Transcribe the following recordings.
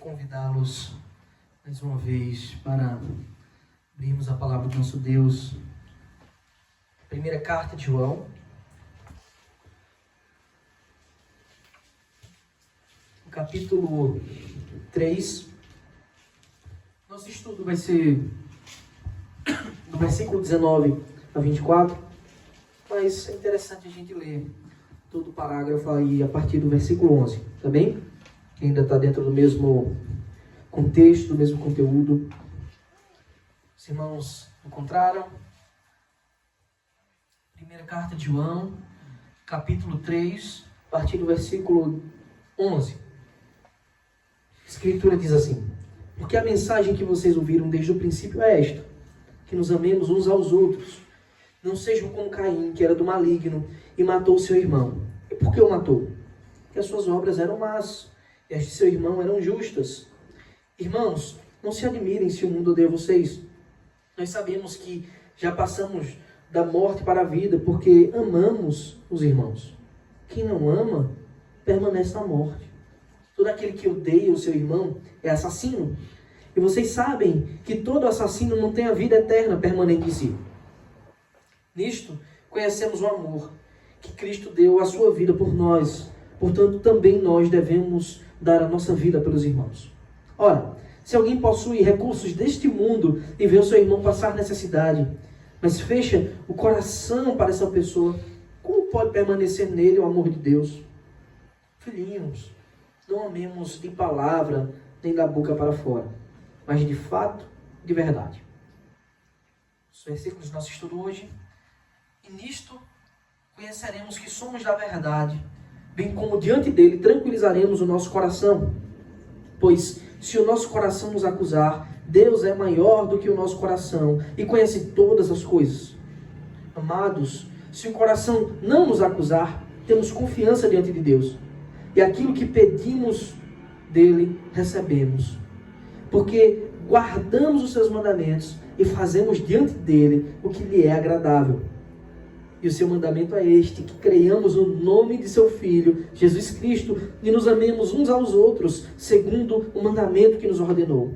convidá-los mais uma vez para abrirmos a palavra do nosso Deus. Primeira carta de João, capítulo 3. Nosso estudo vai ser do versículo 19 a 24, mas é interessante a gente ler todo o parágrafo aí a partir do versículo 11, tá bem? Ainda está dentro do mesmo contexto, do mesmo conteúdo. Os irmãos encontraram? Primeira carta de João, capítulo 3, a partir do versículo 11. A Escritura diz assim: porque a mensagem que vocês ouviram desde o princípio é esta, que nos amemos uns aos outros. Não sejam como Caim, que era do maligno e matou seu irmão. E por que o matou? Porque as suas obras eram más e as de seu irmão eram justas. Irmãos, não se admirem se o mundo odeia vocês. Nós sabemos que já passamos da morte para a vida, porque amamos os irmãos. Quem não ama, permanece na morte. Todo aquele que odeia o seu irmão é assassino. E vocês sabem que todo assassino não tem a vida eterna permanente em si. Nisto, conhecemos o amor que Cristo deu a sua vida por nós. Portanto, também nós devemos dar a nossa vida pelos irmãos. Ora, se alguém possui recursos deste mundo e vê o seu irmão passar necessidade, mas fecha o coração para essa pessoa, como pode permanecer nele o amor de Deus? Filhinhos, não amemos de palavra nem da boca para fora, mas de fato, de verdade. Os versículos do nosso estudo hoje. E nisto conheceremos que somos da verdade, bem como diante dele tranquilizaremos o nosso coração. Pois se o nosso coração nos acusar, Deus é maior do que o nosso coração e conhece todas as coisas. Amados, se o coração não nos acusar, temos confiança diante de Deus. E aquilo que pedimos dele, recebemos. Porque guardamos os seus mandamentos e fazemos diante dele o que lhe é agradável. E o seu mandamento é este, que creiamos no nome de seu Filho, Jesus Cristo, e nos amemos uns aos outros, segundo o mandamento que nos ordenou.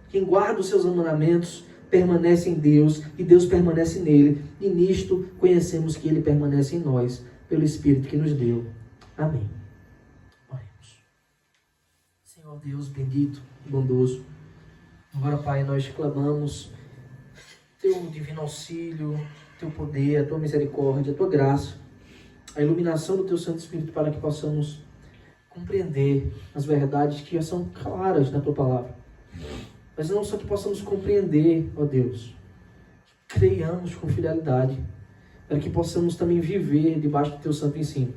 Quem guarda os seus mandamentos permanece em Deus, e Deus permanece nele, e nisto conhecemos que ele permanece em nós, pelo Espírito que nos deu. Amém. Oremos. Senhor Deus bendito e bondoso, agora, Pai, nós clamamos teu divino auxílio, teu poder, a tua misericórdia, a tua graça, a iluminação do teu Santo Espírito para que possamos compreender as verdades que já são claras na tua palavra. Mas não só que possamos compreender, ó Deus, que creiamos com fidelidade, para que possamos também viver debaixo do teu santo ensino,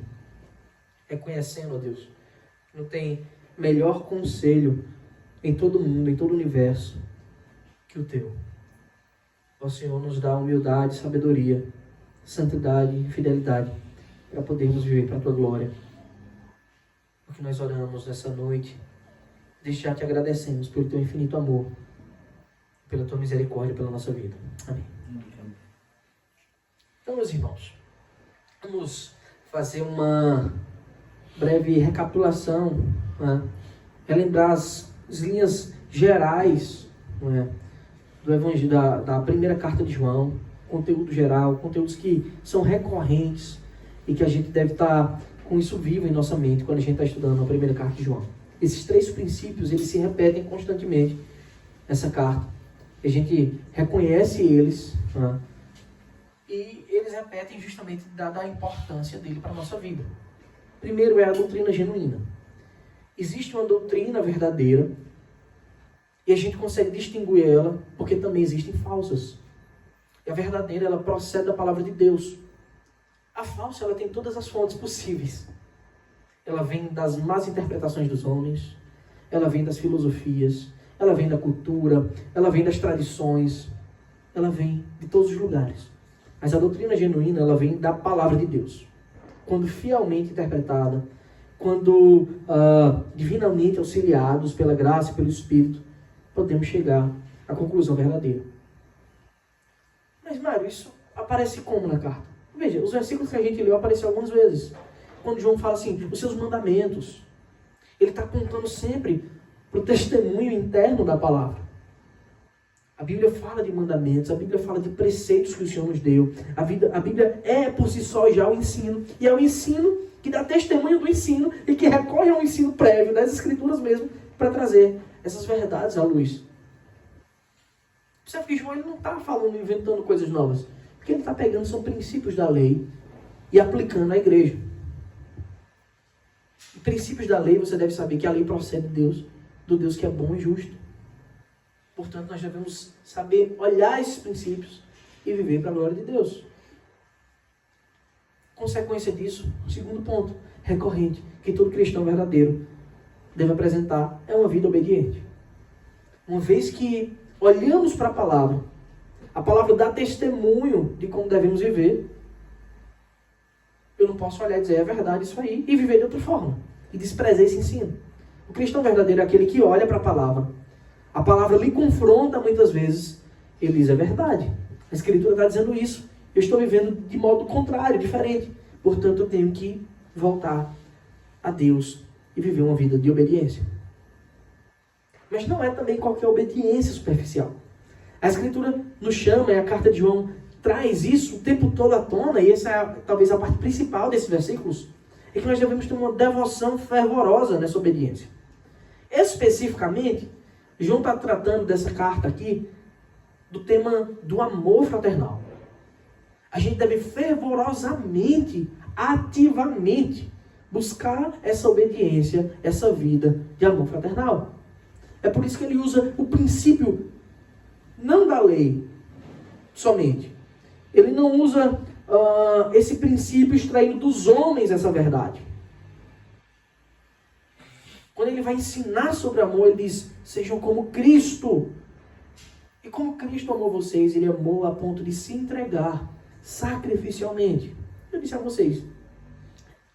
reconhecendo, ó Deus, que não tem melhor conselho em todo mundo, em todo o universo, que o teu. Ó Senhor, nos dá humildade, sabedoria, santidade e fidelidade para podermos viver para a tua glória. O que nós oramos nessa noite, desde já te agradecemos pelo teu infinito amor, pela tua misericórdia, pela nossa vida. Amém. Então, meus irmãos, vamos fazer uma breve recapitulação, né? Relembrar as linhas gerais, né, do Evangelho, da primeira carta de João, conteúdo geral, conteúdos que são recorrentes e que a gente deve estar com isso vivo em nossa mente quando a gente está estudando a primeira carta de João. Esses três princípios, eles se repetem constantemente nessa carta. A gente reconhece eles, né, e eles repetem justamente dada a importância dele para a nossa vida. Primeiro é a doutrina genuína. Existe uma doutrina verdadeira e a gente consegue distinguir ela porque também existem falsas. E a verdadeira, ela procede da palavra de Deus. A falsa, ela tem todas as fontes possíveis. Ela vem das más interpretações dos homens, ela vem das filosofias, ela vem da cultura, ela vem das tradições, ela vem de todos os lugares. Mas a doutrina genuína, ela vem da palavra de Deus. Quando fielmente interpretada, quando divinamente auxiliados pela graça e pelo Espírito, podemos chegar à conclusão verdadeira. Mas, Mário, isso aparece como na carta? Veja, os versículos que a gente leu aparecem algumas vezes. Quando João fala assim, os seus mandamentos, ele está apontando sempre para o testemunho interno da palavra. A Bíblia fala de mandamentos, a Bíblia fala de preceitos que o Senhor nos deu. A Bíblia é por si só já o ensino. E é o ensino que dá testemunho do ensino e que recorre ao ensino prévio das Escrituras mesmo para trazer essas verdades à luz. Percebe que João ele não está falando, inventando coisas novas. O que ele está pegando são princípios da lei e aplicando à igreja. Os princípios da lei, você deve saber que a lei procede de Deus, do Deus que é bom e justo. Portanto, nós devemos saber olhar esses princípios e viver para a glória de Deus. Consequência disso, o segundo ponto, recorrente, que todo cristão verdadeiro deve apresentar, é uma vida obediente. Uma vez que olhamos para a palavra dá testemunho de como devemos viver, eu não posso olhar e dizer, é verdade isso aí, e viver de outra forma, e desprezar esse ensino. O cristão verdadeiro é aquele que olha para a palavra lhe confronta muitas vezes, ele diz, é verdade, a Escritura está dizendo isso, eu estou vivendo de modo contrário, diferente, portanto eu tenho que voltar a Deus e viver uma vida de obediência. Mas não é também qualquer obediência superficial. A Escritura nos chama, e a carta de João traz isso o tempo todo à tona, e essa é talvez a parte principal desses versículos, é que nós devemos ter uma devoção fervorosa nessa obediência. Especificamente, João está tratando dessa carta aqui do tema do amor fraternal. A gente deve fervorosamente, ativamente, buscar essa obediência, essa vida de amor fraternal. É por isso que ele usa o princípio, não da lei somente. Ele não usa esse princípio extraído dos homens essa verdade. Quando ele vai ensinar sobre amor, ele diz, sejam como Cristo. E como Cristo amou vocês, ele amou a ponto de se entregar sacrificialmente. Eu disse a vocês,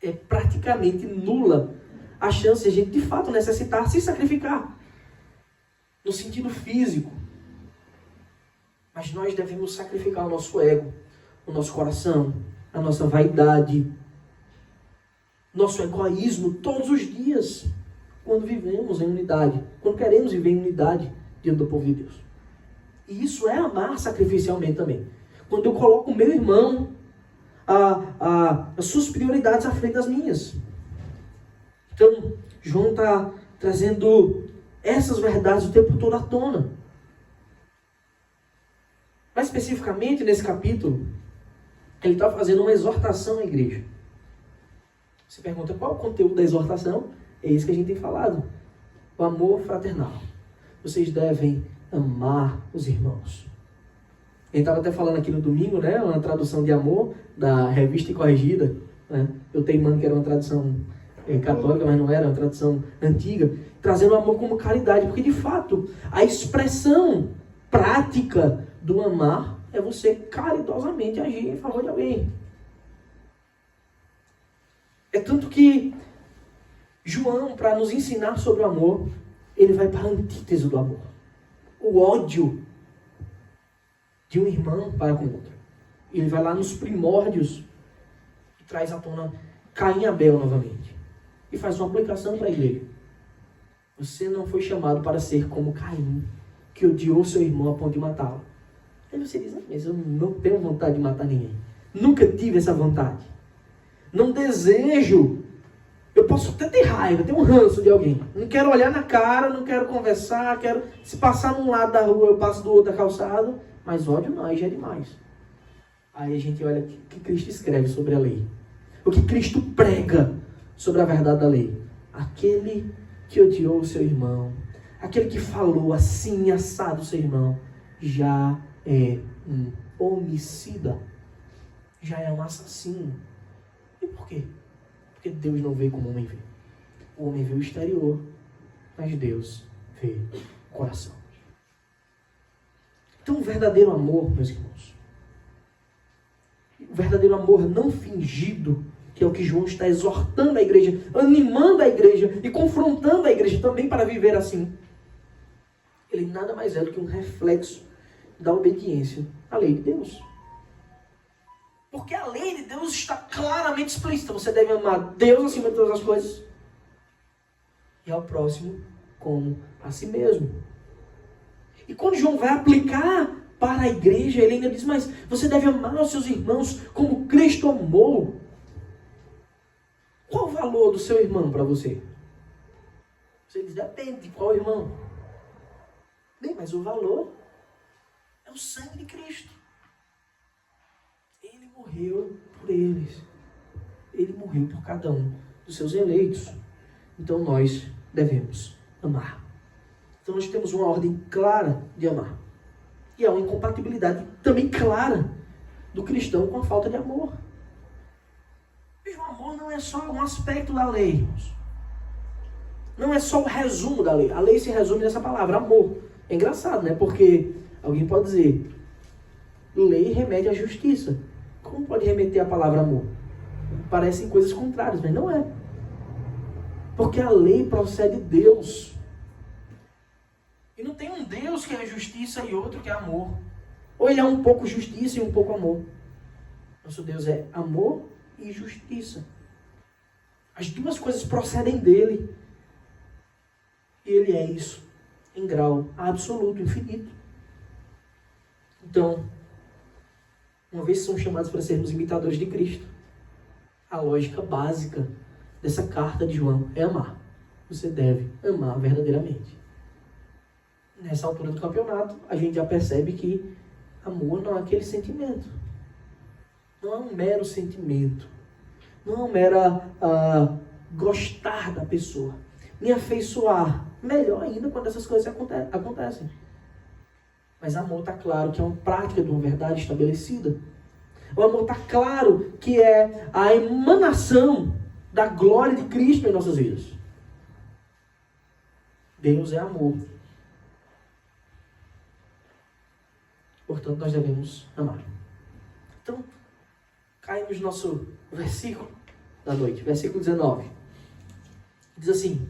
é praticamente nula a chance de a gente de fato necessitar se sacrificar. No sentido físico. Mas nós devemos sacrificar o nosso ego, o nosso coração, a nossa vaidade, nosso egoísmo todos os dias, quando vivemos em unidade, quando queremos viver em unidade diante do povo de Deus. E isso é amar sacrificialmente também. Quando eu coloco o meu irmão, as suas prioridades à frente das minhas. Então, João está trazendo essas verdades o tempo todo à tona. Mais especificamente, nesse capítulo, ele está fazendo uma exortação à igreja. Você pergunta, qual é o conteúdo da exortação? É isso que a gente tem falado. O amor fraternal. Vocês devem amar os irmãos. Ele estava até falando aqui no domingo, né? Uma tradução de amor da Revista e Corrigida. Né? Eu teimando que era uma tradução católica, mas não era, uma tradução antiga. Trazendo o amor como caridade. Porque, de fato, a expressão prática do amar é você caridosamente agir em favor de alguém. É tanto que João, para nos ensinar sobre o amor, ele vai para a antítese do amor. O ódio de um irmão para com o outro. Ele vai lá nos primórdios e traz à tona Caim e Abel novamente. E faz uma aplicação para a igreja. Você não foi chamado para ser como Caim, que odiou seu irmão a ponto de matá-lo. Aí você diz, mas eu não tenho vontade de matar ninguém. Nunca tive essa vontade. Não desejo. Eu posso até ter raiva, ter um ranço de alguém. Não quero olhar na cara, não quero conversar, quero... Se passar num lado da rua, eu passo do outro da calçada. Mas ódio não, aí já é demais. Aí a gente olha o que Cristo escreve sobre a lei. O que Cristo prega sobre a verdade da lei. Aquele que odiou o seu irmão, aquele que falou assim, assado o seu irmão, já é um homicida. Já é um assassino. E por quê? Porque Deus não vê como o homem vê. O homem vê o exterior, mas Deus vê o coração. Então, o verdadeiro amor, meus irmãos, o verdadeiro amor não fingido, que é o que João está exortando a igreja, animando a igreja e confrontando a igreja também para viver assim, ele nada mais é do que um reflexo da obediência à lei de Deus. Porque a lei de Deus está claramente explícita. Você deve amar Deus acima de todas as coisas e ao próximo como a si mesmo. E quando João vai aplicar para a igreja, ele ainda diz, mas você deve amar os seus irmãos como Cristo amou. Qual o valor do seu irmão para você? Você diz, depende de qual irmão. Bem, mas o valor é o sangue de Cristo. Ele morreu por eles. Ele morreu por cada um dos seus eleitos. Então nós devemos amar. Então nós temos uma ordem clara de amar. E há uma incompatibilidade também clara do cristão com a falta de amor. Veja, o amor não é só um aspecto da lei, irmãos. Não é só o resumo da lei. A lei se resume nessa palavra, amor. É engraçado, né? Porque alguém pode dizer, lei remete à justiça. Como pode remeter a palavra amor? Parecem coisas contrárias, mas não é. Porque a lei procede de Deus. E não tem um Deus que é justiça e outro que é amor. Ou ele é um pouco justiça e um pouco amor. Nosso Deus é amor e justiça. As duas coisas procedem dele. E ele é isso, em grau absoluto, infinito. Então, uma vez que somos chamados para sermos imitadores de Cristo, a lógica básica dessa carta de João é amar. Você deve amar verdadeiramente. Nessa altura do campeonato, a gente já percebe que amor não é aquele sentimento. Não é um mero sentimento. Não é um mero gostar da pessoa. Me afeiçoar. Melhor ainda quando essas coisas acontecem. Mas amor está claro que é uma prática de uma verdade estabelecida. O amor está claro que é a emanação da glória de Cristo em nossas vidas. Deus é amor. Portanto, nós devemos amar. Então, caímos no nosso versículo da noite, versículo 19. Diz assim: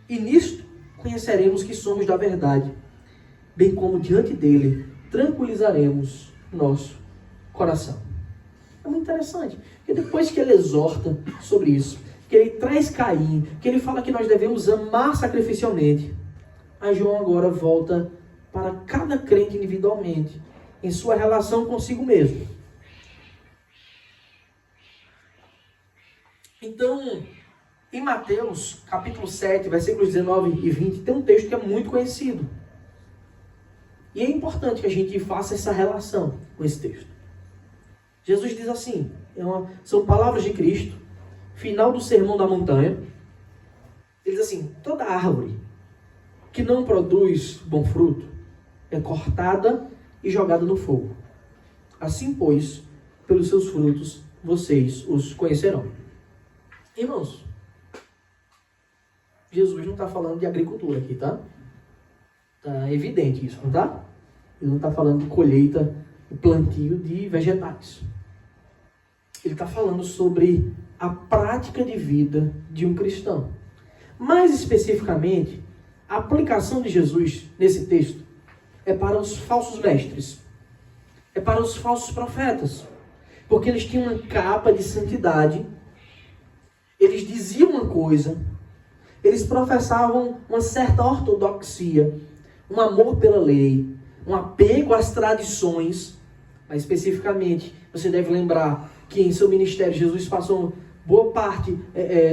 e nisto conheceremos que somos da verdade, bem como diante dele tranquilizaremos nosso coração. É muito interessante, porque depois que ele exorta sobre isso, que ele traz Caim, que ele fala que nós devemos amar sacrificialmente, a João agora volta para cada crente individualmente, em sua relação consigo mesmo. Então, em Mateus, capítulo 7, versículos 19 e 20, tem um texto que é muito conhecido. E é importante que a gente faça essa relação com esse texto. Jesus diz assim, são palavras de Cristo, final do Sermão da Montanha. Ele diz assim, toda árvore que não produz bom fruto é cortada e jogada no fogo. Assim, pois, pelos seus frutos vocês os conhecerão. Irmãos, Jesus não está falando de agricultura aqui, tá? Está evidente isso, não tá? Ele não está falando de colheita e plantio de vegetais. Ele está falando sobre a prática de vida de um cristão. Mais especificamente, a aplicação de Jesus nesse texto é para os falsos mestres. É para os falsos profetas. Porque eles tinham uma capa de santidade. Eles diziam uma coisa. Eles professavam uma certa ortodoxia. Um amor pela lei. Um apego às tradições. Mas especificamente, você deve lembrar que em seu ministério, Jesus passou boa parte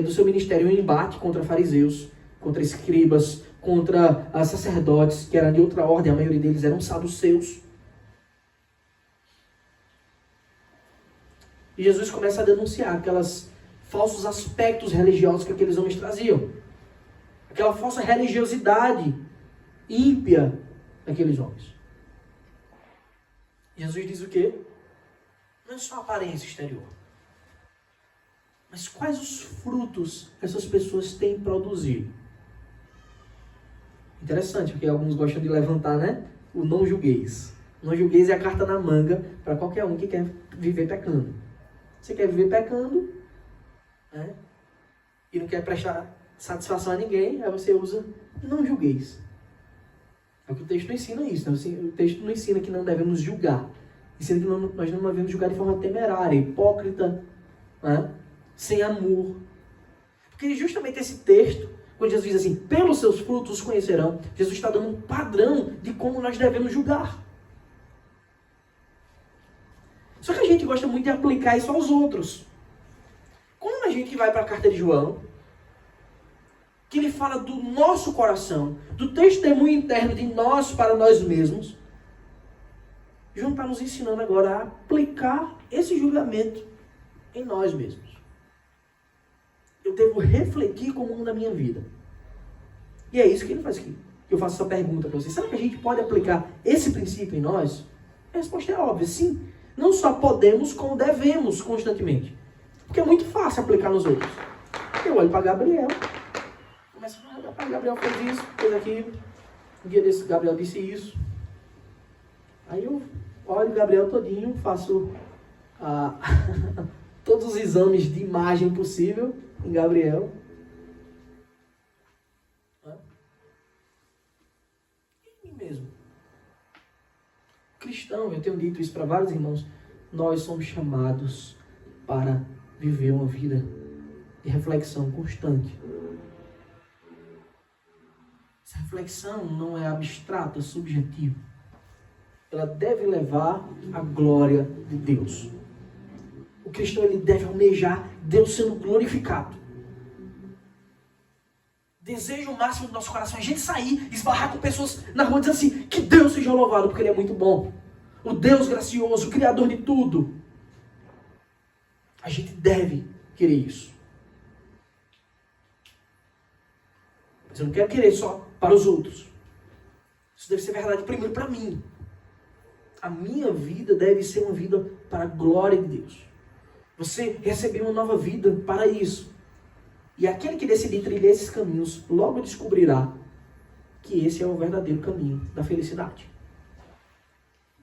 do seu ministério em embate contra fariseus, contra escribas, contra sacerdotes, que eram de outra ordem, a maioria deles eram saduceus. E Jesus começa a denunciar aqueles falsos aspectos religiosos que aqueles homens traziam. Aquela falsa religiosidade ímpia daqueles homens. Jesus diz o quê? Não é só a aparência exterior. Mas quais os frutos essas pessoas têm produzido? Interessante, porque alguns gostam de levantar, né? O não julgueis. O não julgueis é a carta na manga para qualquer um que quer viver pecando. Você quer viver pecando, né? E não quer prestar satisfação a ninguém, aí você usa não julgueis. É o que o texto não ensina isso, né? O texto não ensina que não devemos julgar. Ensina que nós não devemos julgar de forma temerária, hipócrita, né? Sem amor. Porque justamente esse texto Quando Jesus diz assim, pelos seus frutos os conhecerão, Jesus está dando um padrão de como nós devemos julgar. Só que a gente gosta muito de aplicar isso aos outros. Quando a gente vai para a carta de João, que ele fala do nosso coração, do testemunho interno de nós para nós mesmos, João está nos ensinando agora a aplicar esse julgamento em nós mesmos. Eu devo refletir com o mundo da minha vida. E é isso que ele faz aqui. Eu faço essa pergunta para vocês. Será que a gente pode aplicar esse princípio em nós? A resposta é óbvia, sim. Não só podemos, como devemos constantemente. Porque é muito fácil aplicar nos outros. Eu olho para Gabriel. Começo a falar, Gabriel fez isso, fez aquilo. Um dia desse, Gabriel disse isso. Aí eu olho o Gabriel todinho, faço todos os exames de imagem possível em Gabriel. E em mim mesmo. Cristão, eu tenho dito isso para vários irmãos, nós somos chamados para viver uma vida de reflexão constante. Essa reflexão não é abstrata, subjetiva. Ela deve levar à glória de Deus. O cristão, ele deve almejar Deus sendo glorificado. Desejo máximo do nosso coração é a gente sair, esbarrar com pessoas na rua e dizer assim, que Deus seja louvado, porque Ele é muito bom. O Deus gracioso, o Criador de tudo. A gente deve querer isso. Mas eu não quero querer só para os outros. Isso deve ser verdade primeiro para mim. A minha vida deve ser uma vida para a glória de Deus. Você recebeu uma nova vida para isso. E aquele que decidir trilhar esses caminhos, logo descobrirá que esse é o verdadeiro caminho da felicidade.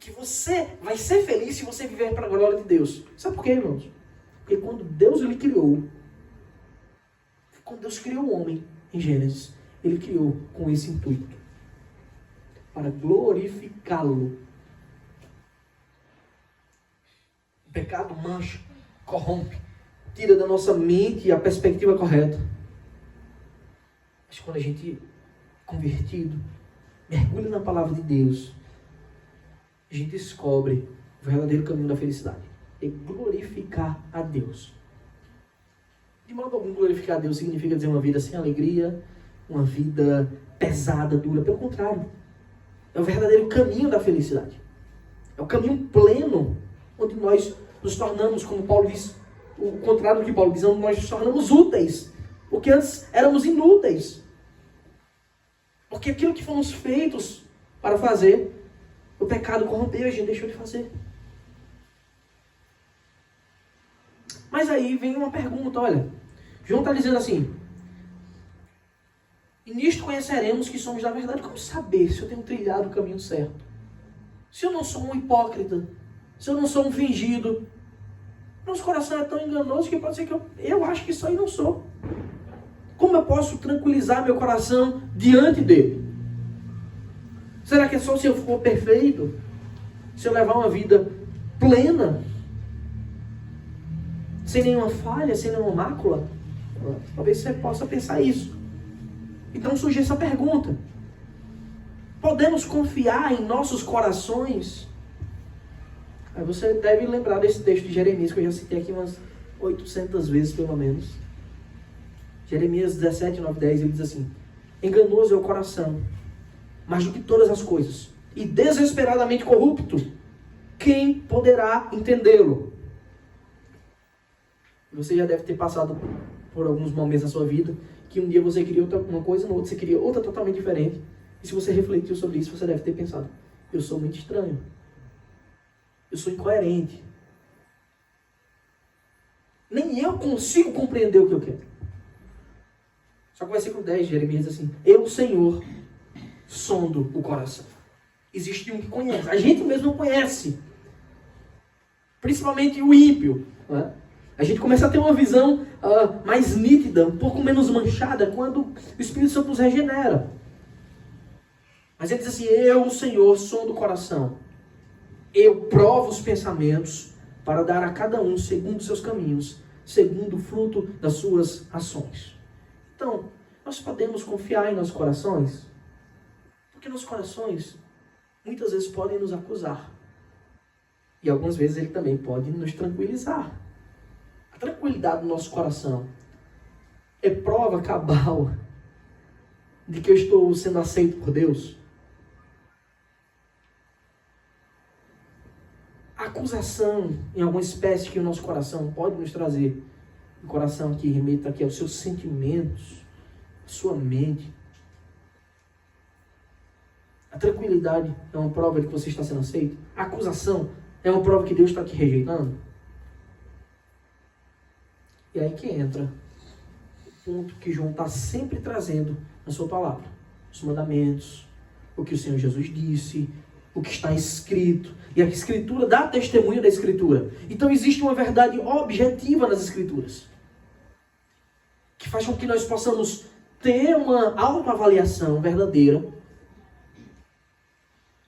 Que você vai ser feliz se você viver para a glória de Deus. Sabe por quê, irmãos? Porque quando Deus ele criou, quando Deus criou o homem em Gênesis, Ele criou com esse intuito. Para glorificá-lo. O pecado mancha, corrompe, tira da nossa mente a perspectiva correta. Mas quando a gente, convertido, mergulha na palavra de Deus, a gente descobre o verdadeiro caminho da felicidade. É glorificar a Deus. De modo algum, glorificar a Deus significa dizer uma vida sem alegria, uma vida pesada, dura. Pelo contrário, é o verdadeiro caminho da felicidade. É o caminho pleno, onde nós nos tornamos, como Paulo diz, o contrário do que Paulo diz, onde nós nos tornamos úteis. Porque antes éramos inúteis. Porque aquilo que fomos feitos para fazer, o pecado corrompeu e a gente deixou de fazer. Mas aí vem uma pergunta, olha. João está dizendo assim, e nisto conheceremos que somos da verdade. Como saber se eu tenho trilhado o caminho certo? Se eu não sou um hipócrita, se eu não sou um fingido, nosso coração é tão enganoso que pode ser que eu acho que isso aí não sou. Como eu posso tranquilizar meu coração diante dele? Será que é só se eu for perfeito? Se eu levar uma vida plena? Sem nenhuma falha, sem nenhuma mácula? Talvez você possa pensar isso. Então surge essa pergunta. Podemos confiar em nossos corações? Aí você deve lembrar desse texto de Jeremias, que eu já citei aqui umas 800 vezes pelo menos. Jeremias 17, 9, 10, ele diz assim: enganoso é o coração, mais do que todas as coisas, e desesperadamente corrupto, quem poderá entendê-lo? Você já deve ter passado por alguns momentos na sua vida, que um dia você queria uma coisa, no outro você queria outra totalmente diferente. E se você refletiu sobre isso, você deve ter pensado: eu sou muito estranho. Eu sou incoerente. Nem eu consigo compreender o que eu quero. Só que o versículo 10 de Jeremias diz assim: eu, Senhor, sondo o coração. Existe um que conhece. A gente mesmo não conhece. Principalmente o ímpio. Né? A gente começa a ter uma visão mais nítida, um pouco menos manchada, quando o Espírito Santo nos regenera. Mas ele diz assim: eu, Senhor, sondo o coração. Eu provo os pensamentos para dar a cada um segundo os seus caminhos, segundo o fruto das suas ações. Então, nós podemos confiar em nossos corações? Porque nossos corações, muitas vezes, podem nos acusar. E algumas vezes ele também pode nos tranquilizar. A tranquilidade do nosso coração é prova cabal de que eu estou sendo aceito por Deus. A acusação em alguma espécie que o nosso coração pode nos trazer, um coração que remeta aqui aos seus sentimentos, à sua mente. A tranquilidade é uma prova de que você está sendo aceito. A acusação é uma prova que Deus está te rejeitando. E aí que entra o ponto que João está sempre trazendo na sua palavra. Os mandamentos, o que o Senhor Jesus disse, o que está escrito. E a Escritura dá testemunho da Escritura. Então existe uma verdade objetiva nas Escrituras, que faz com que nós possamos ter uma autoavaliação verdadeira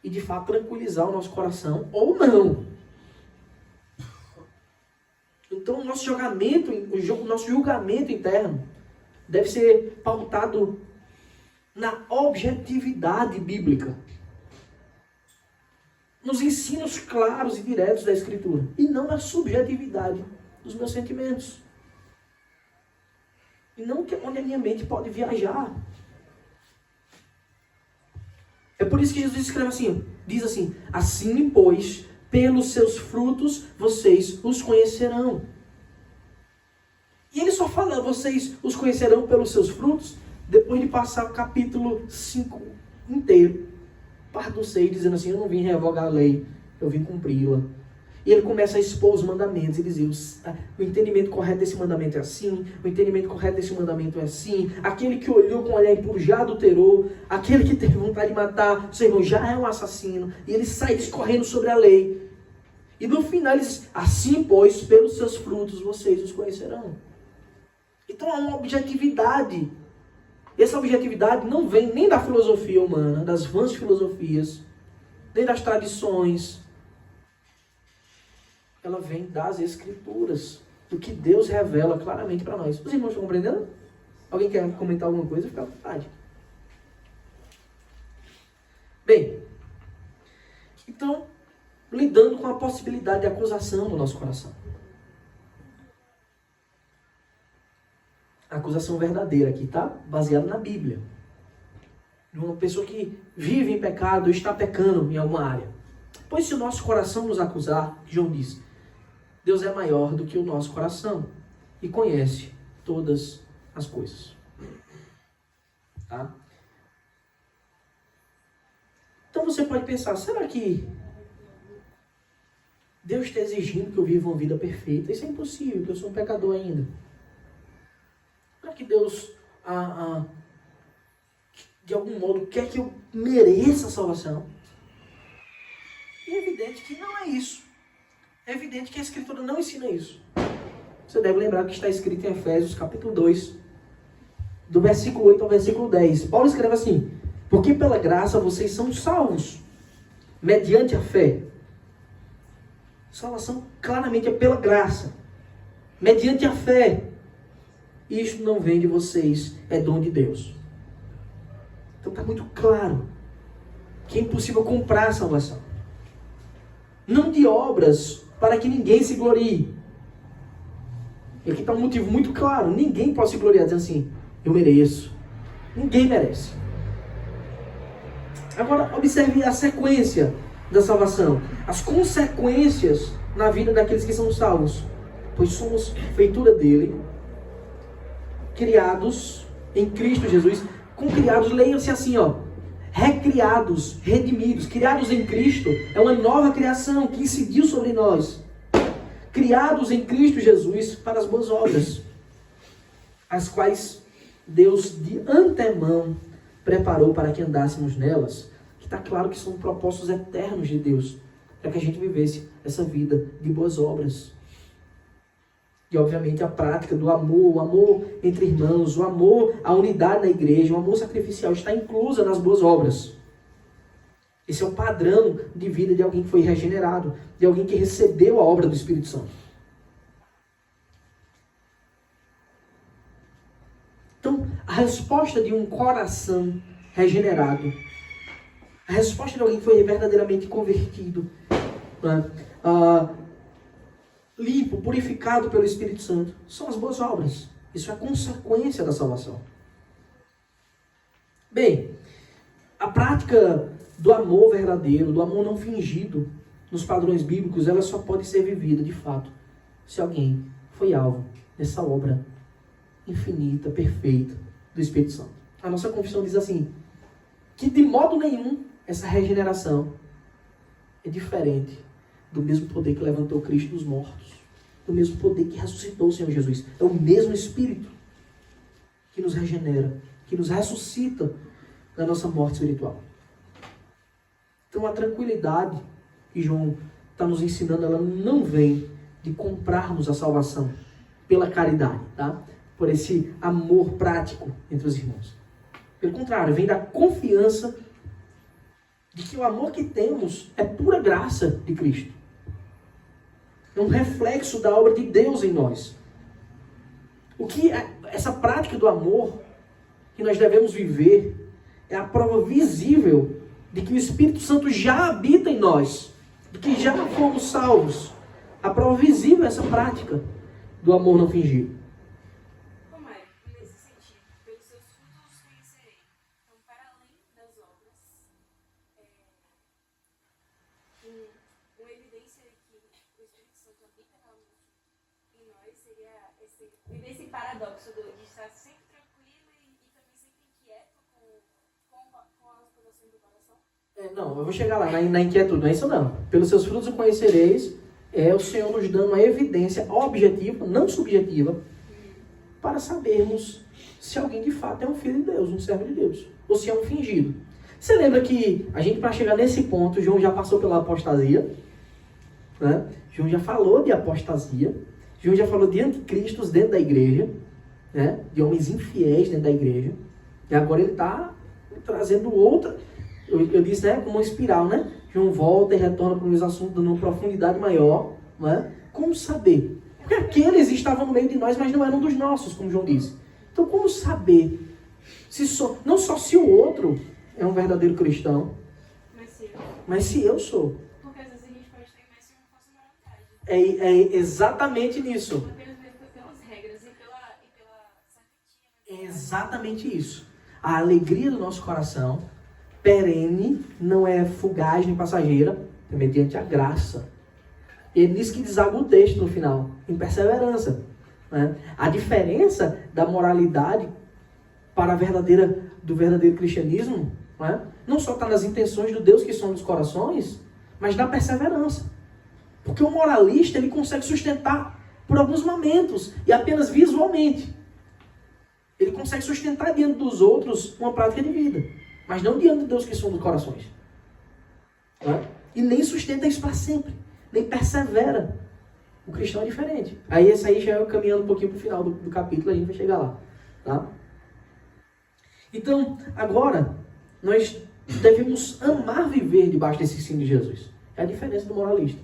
e de fato tranquilizar o nosso coração ou não. Então o nosso julgamento interno deve ser pautado na objetividade bíblica, nos ensinos claros e diretos da Escritura, e não na subjetividade dos meus sentimentos. E não onde a minha mente pode viajar. É por isso que Jesus escreve assim, diz assim: assim, pois, pelos seus frutos vocês os conhecerão. E ele só fala, vocês os conhecerão pelos seus frutos, depois de passar o capítulo 5 inteiro, parte do 6, dizendo assim: eu não vim revogar a lei, eu vim cumpri-la. E ele começa a expor os mandamentos e dizer: o entendimento correto desse mandamento é assim, o entendimento correto desse mandamento é assim. Aquele que olhou com o olhar impuro já adulterou, aquele que teve vontade de matar seu irmão já é um assassino. E ele sai discorrendo sobre a lei. E no final ele diz: assim, pois, pelos seus frutos vocês os conhecerão. Então há uma objetividade. Essa objetividade não vem nem da filosofia humana, das vãs filosofias, nem das tradições. Ela vem das Escrituras, do que Deus revela claramente para nós. Os irmãos estão compreendendo? Alguém quer comentar alguma coisa? Fica à vontade. Bem, então, lidando com a possibilidade de acusação no nosso coração. A acusação verdadeira aqui, tá? Baseada na Bíblia. De uma pessoa que vive em pecado, está pecando em alguma área. Pois se o nosso coração nos acusar, João diz, Deus é maior do que o nosso coração e conhece todas as coisas. Tá? Então você pode pensar, será que Deus está exigindo que eu viva uma vida perfeita? Isso é impossível, porque eu sou um pecador ainda. Será que Deus, de algum modo, quer que eu mereça a salvação? E é evidente que não é isso. É evidente que a Escritura não ensina isso. Você deve lembrar que está escrito em Efésios, capítulo 2, do versículo 8 ao versículo 10. Paulo escreve assim: porque pela graça vocês são salvos, mediante a fé. Salvação claramente é pela graça, mediante a fé. Isto não vem de vocês, é dom de Deus. Então está muito claro que é impossível comprar a salvação. Não de obras, para que ninguém se glorie. E aqui está um motivo muito claro. Ninguém pode se gloriar dizendo assim: eu mereço. Ninguém merece. Agora, observe a sequência da salvação. As consequências na vida daqueles que são salvos. Pois somos feitura dele, criados em Cristo Jesus. Com criados, leiam-se assim, ó. Recriados, redimidos, criados em Cristo, é uma nova criação que incidiu sobre nós. Criados em Cristo Jesus para as boas obras, as quais Deus de antemão preparou para que andássemos nelas. Que está claro que são propósitos eternos de Deus, para que a gente vivesse essa vida de boas obras. E obviamente a prática do amor, o amor entre irmãos, o amor à unidade na igreja, o amor sacrificial está inclusa nas boas obras. Esse é o padrão de vida de alguém que foi regenerado, de alguém que recebeu a obra do Espírito Santo. Então, a resposta de um coração regenerado, a resposta de alguém que foi verdadeiramente convertido, né? Limpo, purificado pelo Espírito Santo, são as boas obras. Isso é consequência da salvação. Bem, a prática do amor verdadeiro, do amor não fingido, nos padrões bíblicos, ela só pode ser vivida, de fato, se alguém foi alvo dessa obra infinita, perfeita do Espírito Santo. A nossa confissão diz assim, que de modo nenhum essa regeneração é diferente do mesmo poder que levantou Cristo dos mortos, do mesmo poder que ressuscitou o Senhor Jesus. É o mesmo Espírito que nos regenera, que nos ressuscita da nossa morte espiritual. Então a tranquilidade que João está nos ensinando, ela não vem de comprarmos a salvação pela caridade, tá? Por esse amor prático entre os irmãos. Pelo contrário, vem da confiança de que o amor que temos é pura graça de Cristo. É um reflexo da obra de Deus em nós. O que essa prática do amor que nós devemos viver é a prova visível de que o Espírito Santo já habita em nós, de que já fomos salvos. A prova visível é essa prática do amor não fingido. Como é, nesse sentido, pelos seus frutos os conhecerei. Então, para além das obras, uma evidência que o Espírito Santo habita em nós seria esse paradoxo de estar sempre tranquilo e também sempre inquieto com as posições do coração. Não, eu vou chegar lá na inquietude, não é isso não. Pelos seus frutos o conhecereis, é o Senhor nos dando uma evidência objetiva, não subjetiva, para sabermos se alguém de fato é um filho de Deus, um servo de Deus, ou se é um fingido. Você lembra que a gente, para chegar nesse ponto, João já passou pela apostasia, né? João já falou de apostasia, João já falou de anticristos dentro da igreja, né? De homens infiéis dentro da igreja, e agora ele está trazendo outra... Eu disse, né, como uma espiral, né? João volta e retorna para os assuntos dando uma profundidade maior, né? Como saber? Porque aqueles estavam no meio de nós, mas não eram dos nossos, como João disse. Então, como saber? Não só se o outro é um verdadeiro cristão, mas se eu sou. Porque às vezes a gente pode ter mais uma falsa moralidade. É exatamente nisso. Apenas pelas regras e pela certinha. É exatamente isso. A alegria do nosso coração perene, não é fugaz nem passageira, é mediante a graça. Ele diz que deságua o texto no final, em perseverança. Né? A diferença da moralidade para do verdadeiro cristianismo, né? Não só está nas intenções do Deus que sonda os corações, mas na perseverança. Porque o moralista, ele consegue sustentar por alguns momentos, e apenas visualmente. Ele consegue sustentar diante dos outros uma prática de vida, mas não diante de Deus que sonda os corações. Né? E nem sustenta isso para sempre, nem persevera. O cristão é diferente. Aí esse aí já é caminhando um pouquinho para o final do capítulo, a gente vai chegar lá. Tá? Então, agora, nós devemos amar viver debaixo desse ensino de Jesus. É a diferença do moralista.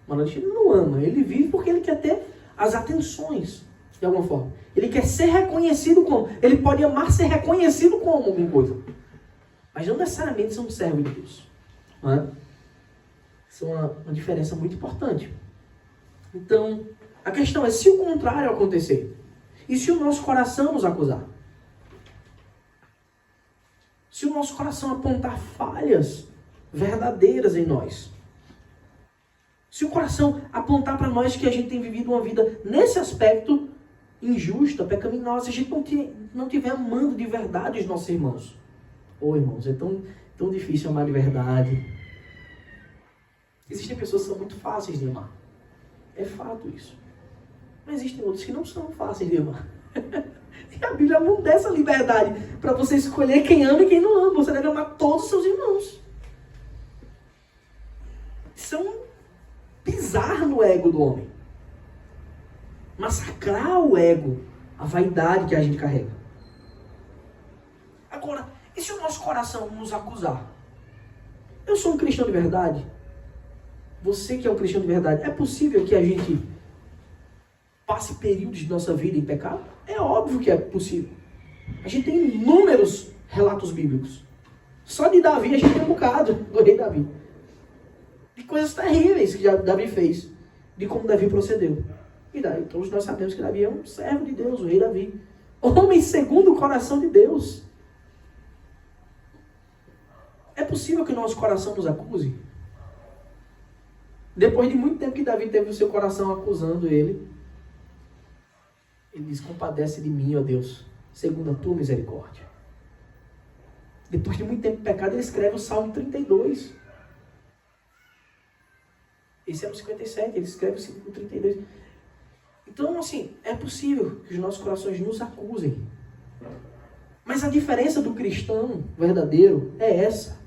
O moralista não ama, ele vive porque ele quer ter as atenções, de alguma forma. Ele quer ser reconhecido como. Ele pode amar ser reconhecido como alguma coisa. Mas não necessariamente ser um servo de Deus. Não é? Isso é uma diferença muito importante. Então, a questão é, se o contrário acontecer, e se o nosso coração nos acusar? Se o nosso coração apontar falhas verdadeiras em nós? Se o coração apontar para nós que a gente tem vivido uma vida, nesse aspecto, injusta, pecaminosa, se a gente não estiver amando de verdade os nossos irmãos. Irmãos, é tão difícil amar de verdade. Existem pessoas que são muito fáceis de amar. É fato isso. Mas existem outros que não são fáceis de amar. E a Bíblia não dá essa liberdade para você escolher quem ama e quem não ama. Você deve amar todos os seus irmãos. Isso é pisar no ego do homem. Massacrar o ego, a vaidade que a gente carrega. Agora, e se o nosso coração nos acusar? Eu sou um cristão de verdade? Você que é um cristão de verdade, é possível que a gente passe períodos de nossa vida em pecado? É óbvio que é possível. A gente tem inúmeros relatos bíblicos. Só de Davi a gente tem um bocado, do rei Davi. De coisas terríveis que Davi fez. De como Davi procedeu. E daí, todos nós sabemos que Davi é um servo de Deus, o rei Davi. Homem segundo o coração de Deus. É possível que o nosso coração nos acuse? Depois de muito tempo que Davi teve o seu coração acusando ele diz, compadece de mim, ó Deus, segundo a tua misericórdia. Depois de muito tempo de pecado, ele escreve o Salmo 32. Esse é o 57, ele escreve o 32. Então, assim, é possível que os nossos corações nos acusem. Mas a diferença do cristão verdadeiro é essa.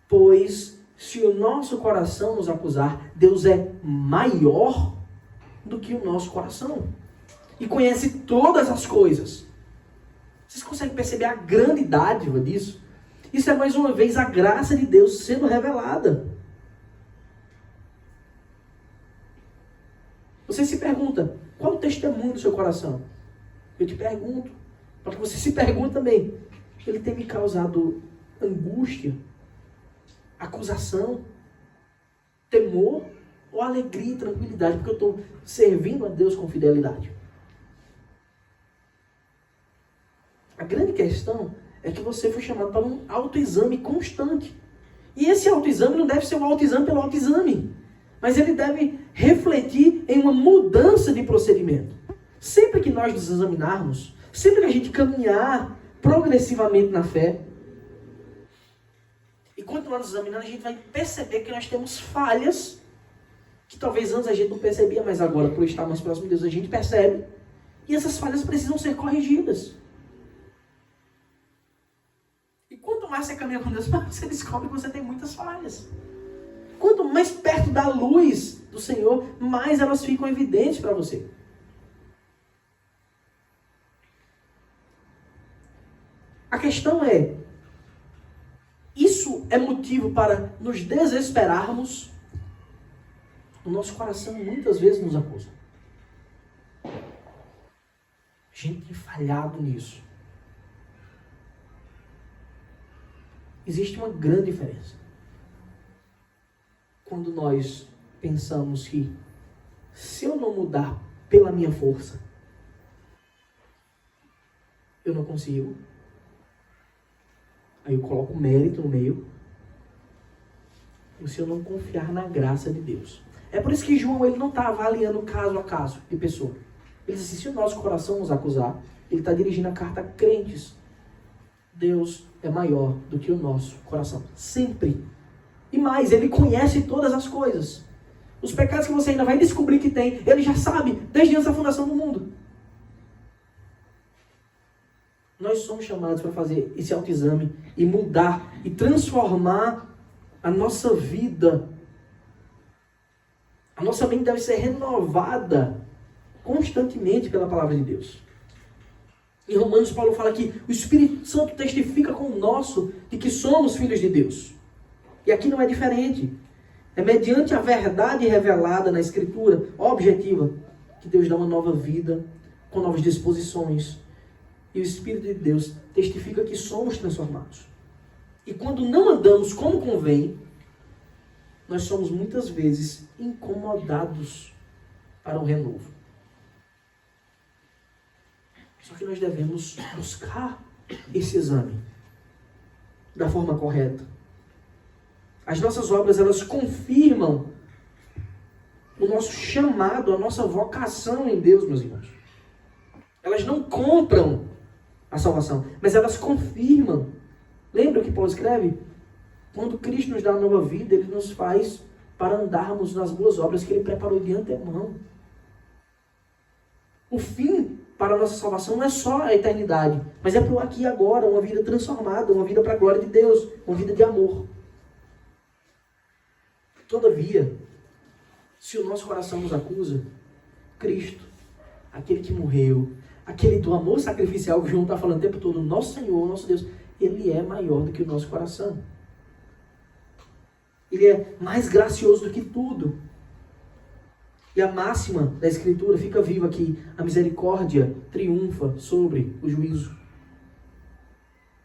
Pois, se o nosso coração nos acusar, Deus é maior do que o nosso coração. E conhece todas as coisas. Vocês conseguem perceber a grande dádiva disso? Isso é mais uma vez a graça de Deus sendo revelada. Você se pergunta, qual o testemunho do seu coração? Eu te pergunto, para que você se pergunte também. Ele tem me causado angústia, acusação, temor ou alegria e tranquilidade, porque eu estou servindo a Deus com fidelidade? A grande questão é que você foi chamado para um autoexame constante. E esse autoexame não deve ser um autoexame pelo autoexame, mas ele deve refletir em uma mudança de procedimento. Sempre que nós nos examinarmos, sempre que a gente caminhar progressivamente na fé, e quando nós nos examinamos, a gente vai perceber que nós temos falhas, que talvez antes a gente não percebia, mas agora, por estar mais próximo de Deus, a gente percebe. E essas falhas precisam ser corrigidas. E quanto mais você caminha com Deus, mais você descobre que você tem muitas falhas. Quanto mais perto da luz do Senhor, mais elas ficam evidentes para você. A questão é, isso é motivo para nos desesperarmos? O nosso coração muitas vezes nos acusa. A gente tem falhado nisso. Existe uma grande diferença. Quando nós pensamos que se eu não mudar pela minha força, eu não consigo. Aí eu coloco mérito no meio. E se eu não confiar na graça de Deus. É por isso que João ele não está avaliando caso a caso de pessoa. Ele diz assim, se o nosso coração nos acusar, ele está dirigindo a carta a crentes. Deus é maior do que o nosso coração. Sempre. E mais, ele conhece todas as coisas. Os pecados que você ainda vai descobrir que tem, ele já sabe, desde antes da fundação do mundo. Nós somos chamados para fazer esse autoexame e mudar e transformar a nossa vida. A nossa mente deve ser renovada constantemente pela palavra de Deus. Em Romanos, Paulo fala que o Espírito Santo testifica com o nosso de que somos filhos de Deus. E aqui não é diferente. É mediante a verdade revelada na Escritura, objetiva, que Deus dá uma nova vida, com novas disposições. E o Espírito de Deus testifica que somos transformados. E quando não andamos como convém, nós somos muitas vezes incomodados para um renovo. Só que nós devemos buscar esse exame da forma correta. As nossas obras, elas confirmam o nosso chamado, a nossa vocação em Deus, meus irmãos. Elas não compram a salvação, mas elas confirmam. Lembra o que Paulo escreve? Quando Cristo nos dá uma nova vida, Ele nos faz para andarmos nas boas obras que Ele preparou de antemão. O fim para a nossa salvação não é só a eternidade, mas é para o aqui e agora, uma vida transformada, uma vida para a glória de Deus, uma vida de amor. Todavia, se o nosso coração nos acusa, Cristo, aquele que morreu, aquele do amor sacrificial que o João está falando o tempo todo, nosso Senhor, nosso Deus, Ele é maior do que o nosso coração. Ele é mais gracioso do que tudo. E a máxima da Escritura fica viva aqui. A misericórdia triunfa sobre o juízo.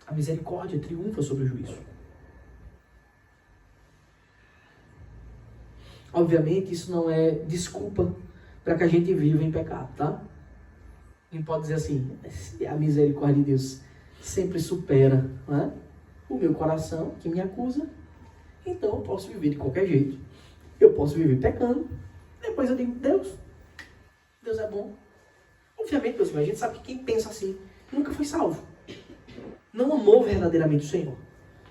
A misericórdia triunfa sobre o juízo. Obviamente, isso não é desculpa para que a gente viva em pecado, tá? Quem pode dizer assim, a misericórdia de Deus sempre supera, né, o meu coração, que me acusa, então eu posso viver de qualquer jeito. Eu posso viver pecando, depois eu digo, Deus é bom. Obviamente, meus irmãos, a gente sabe que quem pensa assim nunca foi salvo. Não amou verdadeiramente o Senhor.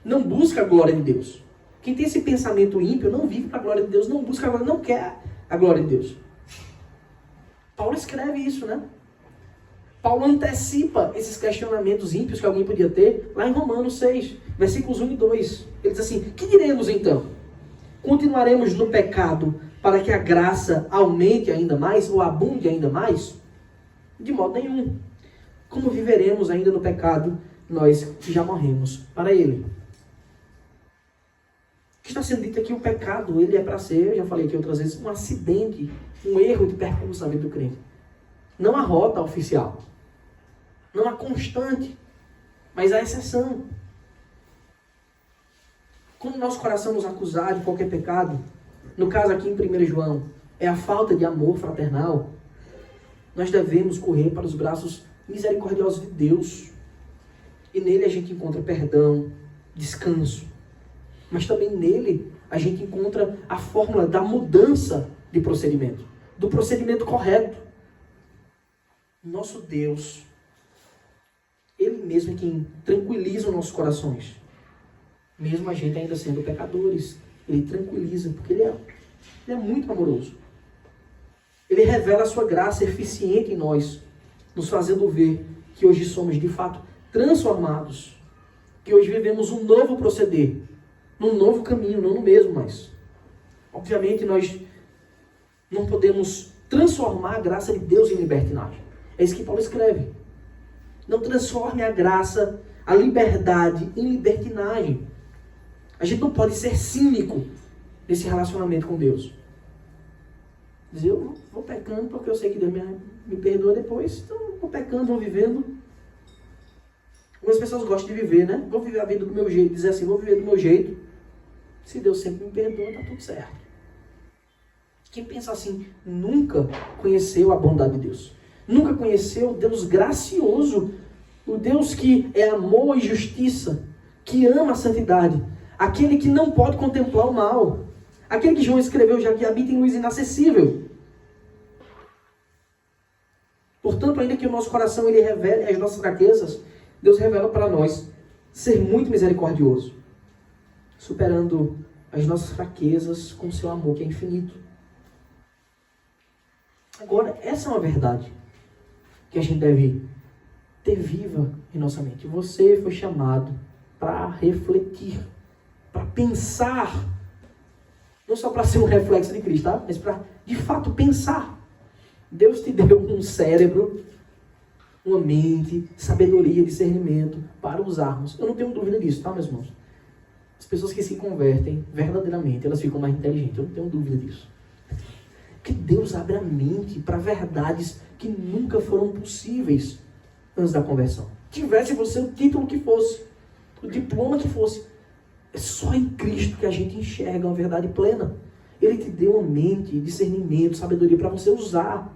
Não busca a glória de Deus. Quem tem esse pensamento ímpio não vive para a glória de Deus, não busca a glória, não quer a glória de Deus. Paulo escreve isso, né? Paulo antecipa esses questionamentos ímpios que alguém podia ter lá em Romanos 6, versículos 1 e 2. Ele diz assim, que diremos então? Continuaremos no pecado para que a graça aumente ainda mais ou abunde ainda mais? De modo nenhum. Como viveremos ainda no pecado, nós que já morremos para ele? O que está sendo dito aqui, o pecado, ele é para ser, eu já falei aqui outras vezes, um acidente, um erro de percurso na vida do crente. Não a rota oficial. Não a constante, mas a exceção. Quando o nosso coração nos acusar de qualquer pecado, no caso aqui em 1 João, é a falta de amor fraternal, nós devemos correr para os braços misericordiosos de Deus. E nele a gente encontra perdão, descanso. Mas também nele a gente encontra a fórmula da mudança de procedimento. Do procedimento correto. Nosso Deus, Ele mesmo é quem tranquiliza os nossos corações. Mesmo a gente ainda sendo pecadores. Ele tranquiliza, porque Ele é muito amoroso. Ele revela a sua graça eficiente em nós, nos fazendo ver que hoje somos de fato transformados. Que hoje vivemos um novo proceder, num novo caminho, não no mesmo mais. Obviamente nós não podemos transformar a graça de Deus em libertinagem. É isso que Paulo escreve. Não transforme a graça, a liberdade em libertinagem. A gente não pode ser cínico nesse relacionamento com Deus. Dizer, eu vou pecando porque eu sei que Deus me perdoa depois, então eu vou pecando, vou vivendo. Algumas pessoas gostam de viver, né? Vou viver a vida do meu jeito, dizer assim, vou viver do meu jeito. Se Deus sempre me perdoa, está tudo certo. Quem pensa assim, nunca conheceu a bondade de Deus. Nunca conheceu o Deus gracioso, o Deus que é amor e justiça, que ama a santidade, aquele que não pode contemplar o mal, aquele que João escreveu já que habita em luz inacessível. Portanto, ainda que o nosso coração ele revele as nossas fraquezas, Deus revela para nós ser muito misericordioso, superando as nossas fraquezas com seu amor que é infinito. Agora, essa é uma verdade que a gente deve ter viva em nossa mente. Você foi chamado para refletir, para pensar, não só para ser um reflexo de Cristo, tá? Mas para, de fato, pensar. Deus te deu um cérebro, uma mente, sabedoria, discernimento para usarmos. Eu não tenho dúvida disso, tá, meus irmãos? As pessoas que se convertem verdadeiramente, elas ficam mais inteligentes. Eu não tenho dúvida disso. Que Deus abre a mente para verdades que nunca foram possíveis antes da conversão. Tivesse você o título que fosse, o diploma que fosse, é só em Cristo que a gente enxerga uma verdade plena. Ele te deu uma mente, discernimento, sabedoria para você usar,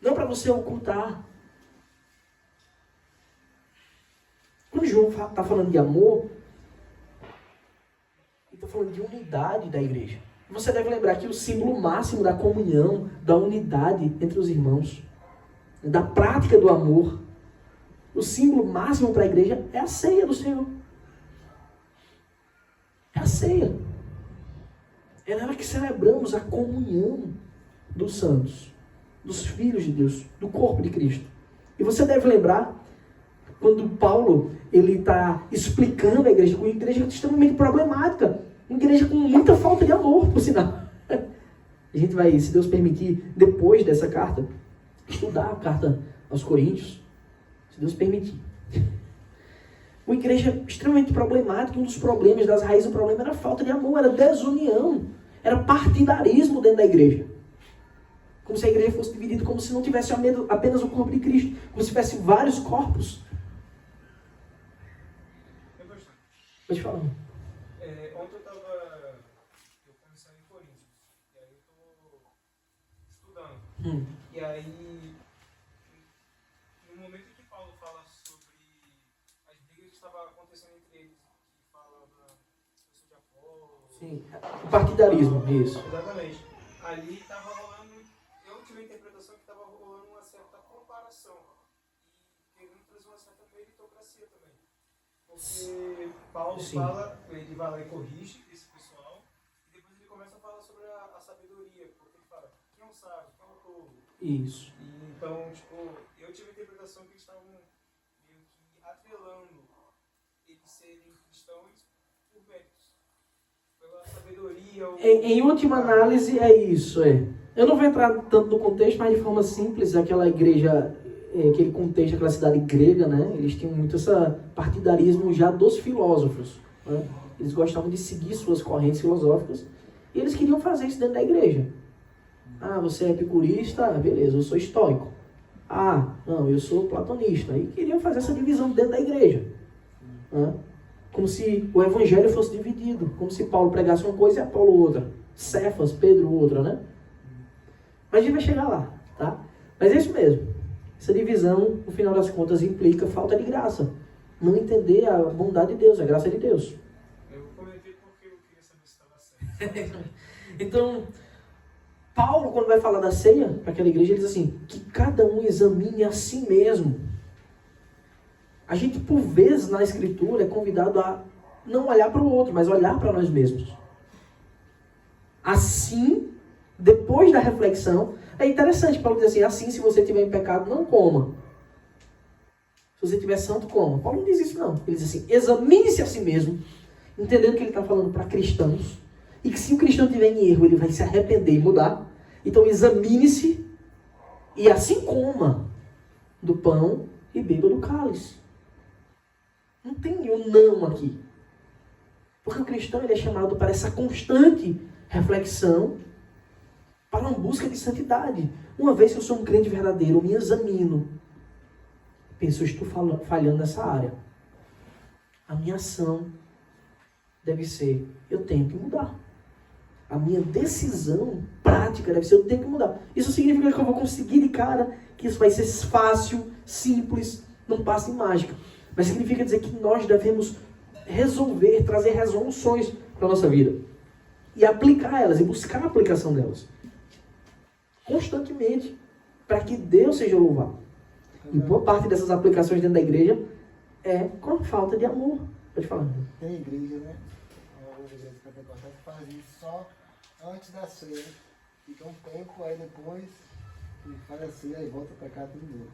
não para você ocultar. Quando João está falando de amor, ele está falando de unidade da igreja. Você deve lembrar que o símbolo máximo da comunhão, da unidade entre os irmãos, da prática do amor, o símbolo máximo para a igreja é a ceia do Senhor. É a ceia. É nela que celebramos a comunhão dos santos, dos filhos de Deus, do corpo de Cristo. E você deve lembrar, quando Paulo ele está explicando a igreja, uma igreja extremamente problemática, uma igreja com muita falta de amor, por sinal. A gente vai, se Deus permitir, depois dessa carta, estudar a carta aos Coríntios, se Deus permitir. Uma igreja extremamente problemática, um dos problemas das raízes do problema era a falta de amor, era desunião, era partidarismo dentro da igreja. Como se a igreja fosse dividida, como se não tivesse apenas o corpo de Cristo, como se tivesse vários corpos. Pode falar. Ontem eu comecei em Coríntios, e aí eu tô estudando. E aí, no momento que Paulo fala sobre as brigas que estavam acontecendo entre eles, que falava de Apolo... Sim, o partidarismo, isso. Exatamente. Ali estava rolando, eu tive a interpretação que estava rolando uma certa comparação e querendo trazer uma certa meritocracia também. Porque Paulo fala, ele vai lá e corrige esse pessoal, e depois ele começa a falar sobre a sabedoria, porque ele fala, quem é um sábio, quem é um tolo. Isso. E, então, tipo, eu tive a interpretação que eles estavam meio que atrelando eles serem cristãos por méritos, pela sabedoria. Em última análise, é isso. Eu não vou entrar tanto no contexto, mas de forma simples, aquela igreja, aquele contexto, aquela cidade grega, né? Eles tinham muito esse partidarismo já dos filósofos. Né? Eles gostavam de seguir suas correntes filosóficas e eles queriam fazer isso dentro da igreja. Ah, você é epicurista? Beleza, eu sou estoico. Ah, não, eu sou platonista. E queriam fazer essa divisão dentro da igreja. Né? Como se o evangelho fosse dividido. Como se Paulo pregasse uma coisa e Apolo outra. Cefas, Pedro outra, né? Mas a gente vai chegar lá, tá? Mas é isso mesmo. Essa divisão, no final das contas, implica falta de graça. Não entender a bondade de Deus, a graça de Deus. Eu comentei porque eu queria saber se estava certo. Então, Paulo, quando vai falar da ceia para aquela igreja, ele diz assim, que cada um examine a si mesmo. A gente, por vezes, na Escritura, é convidado a não olhar para o outro, mas olhar para nós mesmos. Assim, depois da reflexão, é interessante, Paulo diz assim, assim, se você estiver em pecado, não coma. Se você estiver santo, coma. Paulo não diz isso, não. Ele diz assim, examine-se a si mesmo, entendendo que ele está falando para cristãos, e que se o cristão estiver em erro, ele vai se arrepender e mudar. Então, examine-se e assim coma do pão e beba do cálice. Não tem um não aqui. Porque o cristão ele é chamado para essa constante reflexão, para uma busca de santidade. Uma vez que eu sou um crente verdadeiro, eu me examino. Penso, eu estou falhando nessa área. A minha ação deve ser, eu tenho que mudar. A minha decisão prática deve ser, eu tenho que mudar. Isso significa que eu vou conseguir de cara, que isso vai ser fácil, simples, não passa em mágica. Mas significa dizer que nós devemos resolver, trazer resoluções para a nossa vida. E aplicar elas, e buscar a aplicação delas. Constantemente. Para que Deus seja louvado. E boa parte dessas aplicações dentro da igreja é com falta de amor. Pode falar. Tem igreja, né? Algumas igrejas pentecostais que fazem isso só antes da ceia. Fica um tempo, aí depois faz a ceia e volta para cá tudo novo.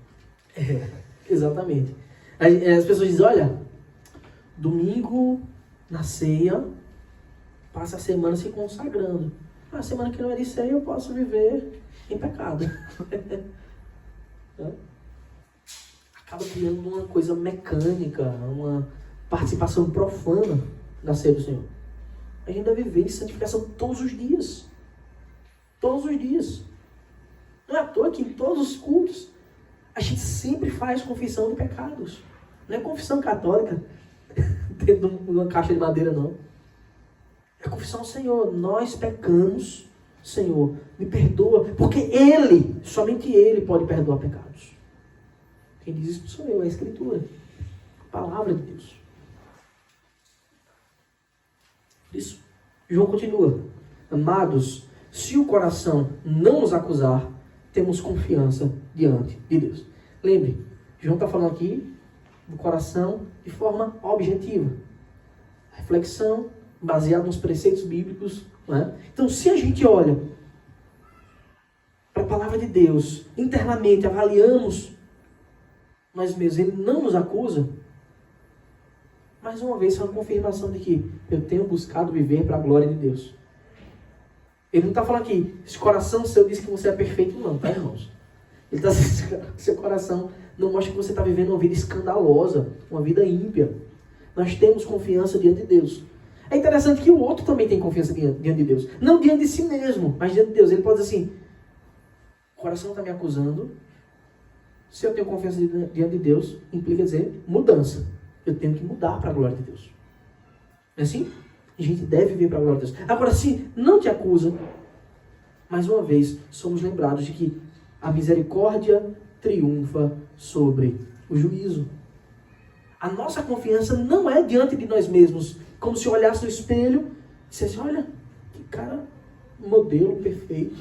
Exatamente. As pessoas dizem, olha, domingo na ceia, passa a semana se consagrando. A semana que não é de ceia eu posso viver em pecado. Acaba criando uma coisa mecânica, uma participação profana na ceia do Senhor. A gente deve viver em santificação todos os dias. Todos os dias. Não é à toa que em todos os cultos a gente sempre faz confissão de pecados. Não é confissão católica dentro de uma caixa de madeira, não. É a confissão ao Senhor. Nós pecamos, Senhor, me perdoa, porque Ele, somente Ele pode perdoar pecados. Quem diz isso sou eu, é a Escritura. A palavra de Deus. Por isso, João continua. Amados, se o coração não nos acusar, temos confiança diante de Deus. Lembre, João está falando aqui do coração de forma objetiva. Reflexão baseada nos preceitos bíblicos. Não é? Então, se a gente olha para a palavra de Deus, internamente avaliamos nós mesmos, Ele não nos acusa, mais uma vez, é uma confirmação de que eu tenho buscado viver para a glória de Deus. Ele não está falando aqui, esse coração seu diz que você é perfeito, não, tá, irmãos? Ele está dizendo que seu coração não mostra que você está vivendo uma vida escandalosa, uma vida ímpia. Nós temos confiança diante de Deus. É interessante que o outro também tem confiança diante de Deus. Não diante de si mesmo, mas diante de Deus. Ele pode dizer assim, o coração está me acusando. Se eu tenho confiança diante de Deus, implica dizer mudança. Eu tenho que mudar para a glória de Deus. é assim? A gente deve viver para a glória de Deus. Agora, se não te acusa, mais uma vez, somos lembrados de que a misericórdia triunfa sobre o juízo. A nossa confiança não é diante de nós mesmos, como se eu olhasse no espelho e dissesse, olha, que cara, modelo perfeito.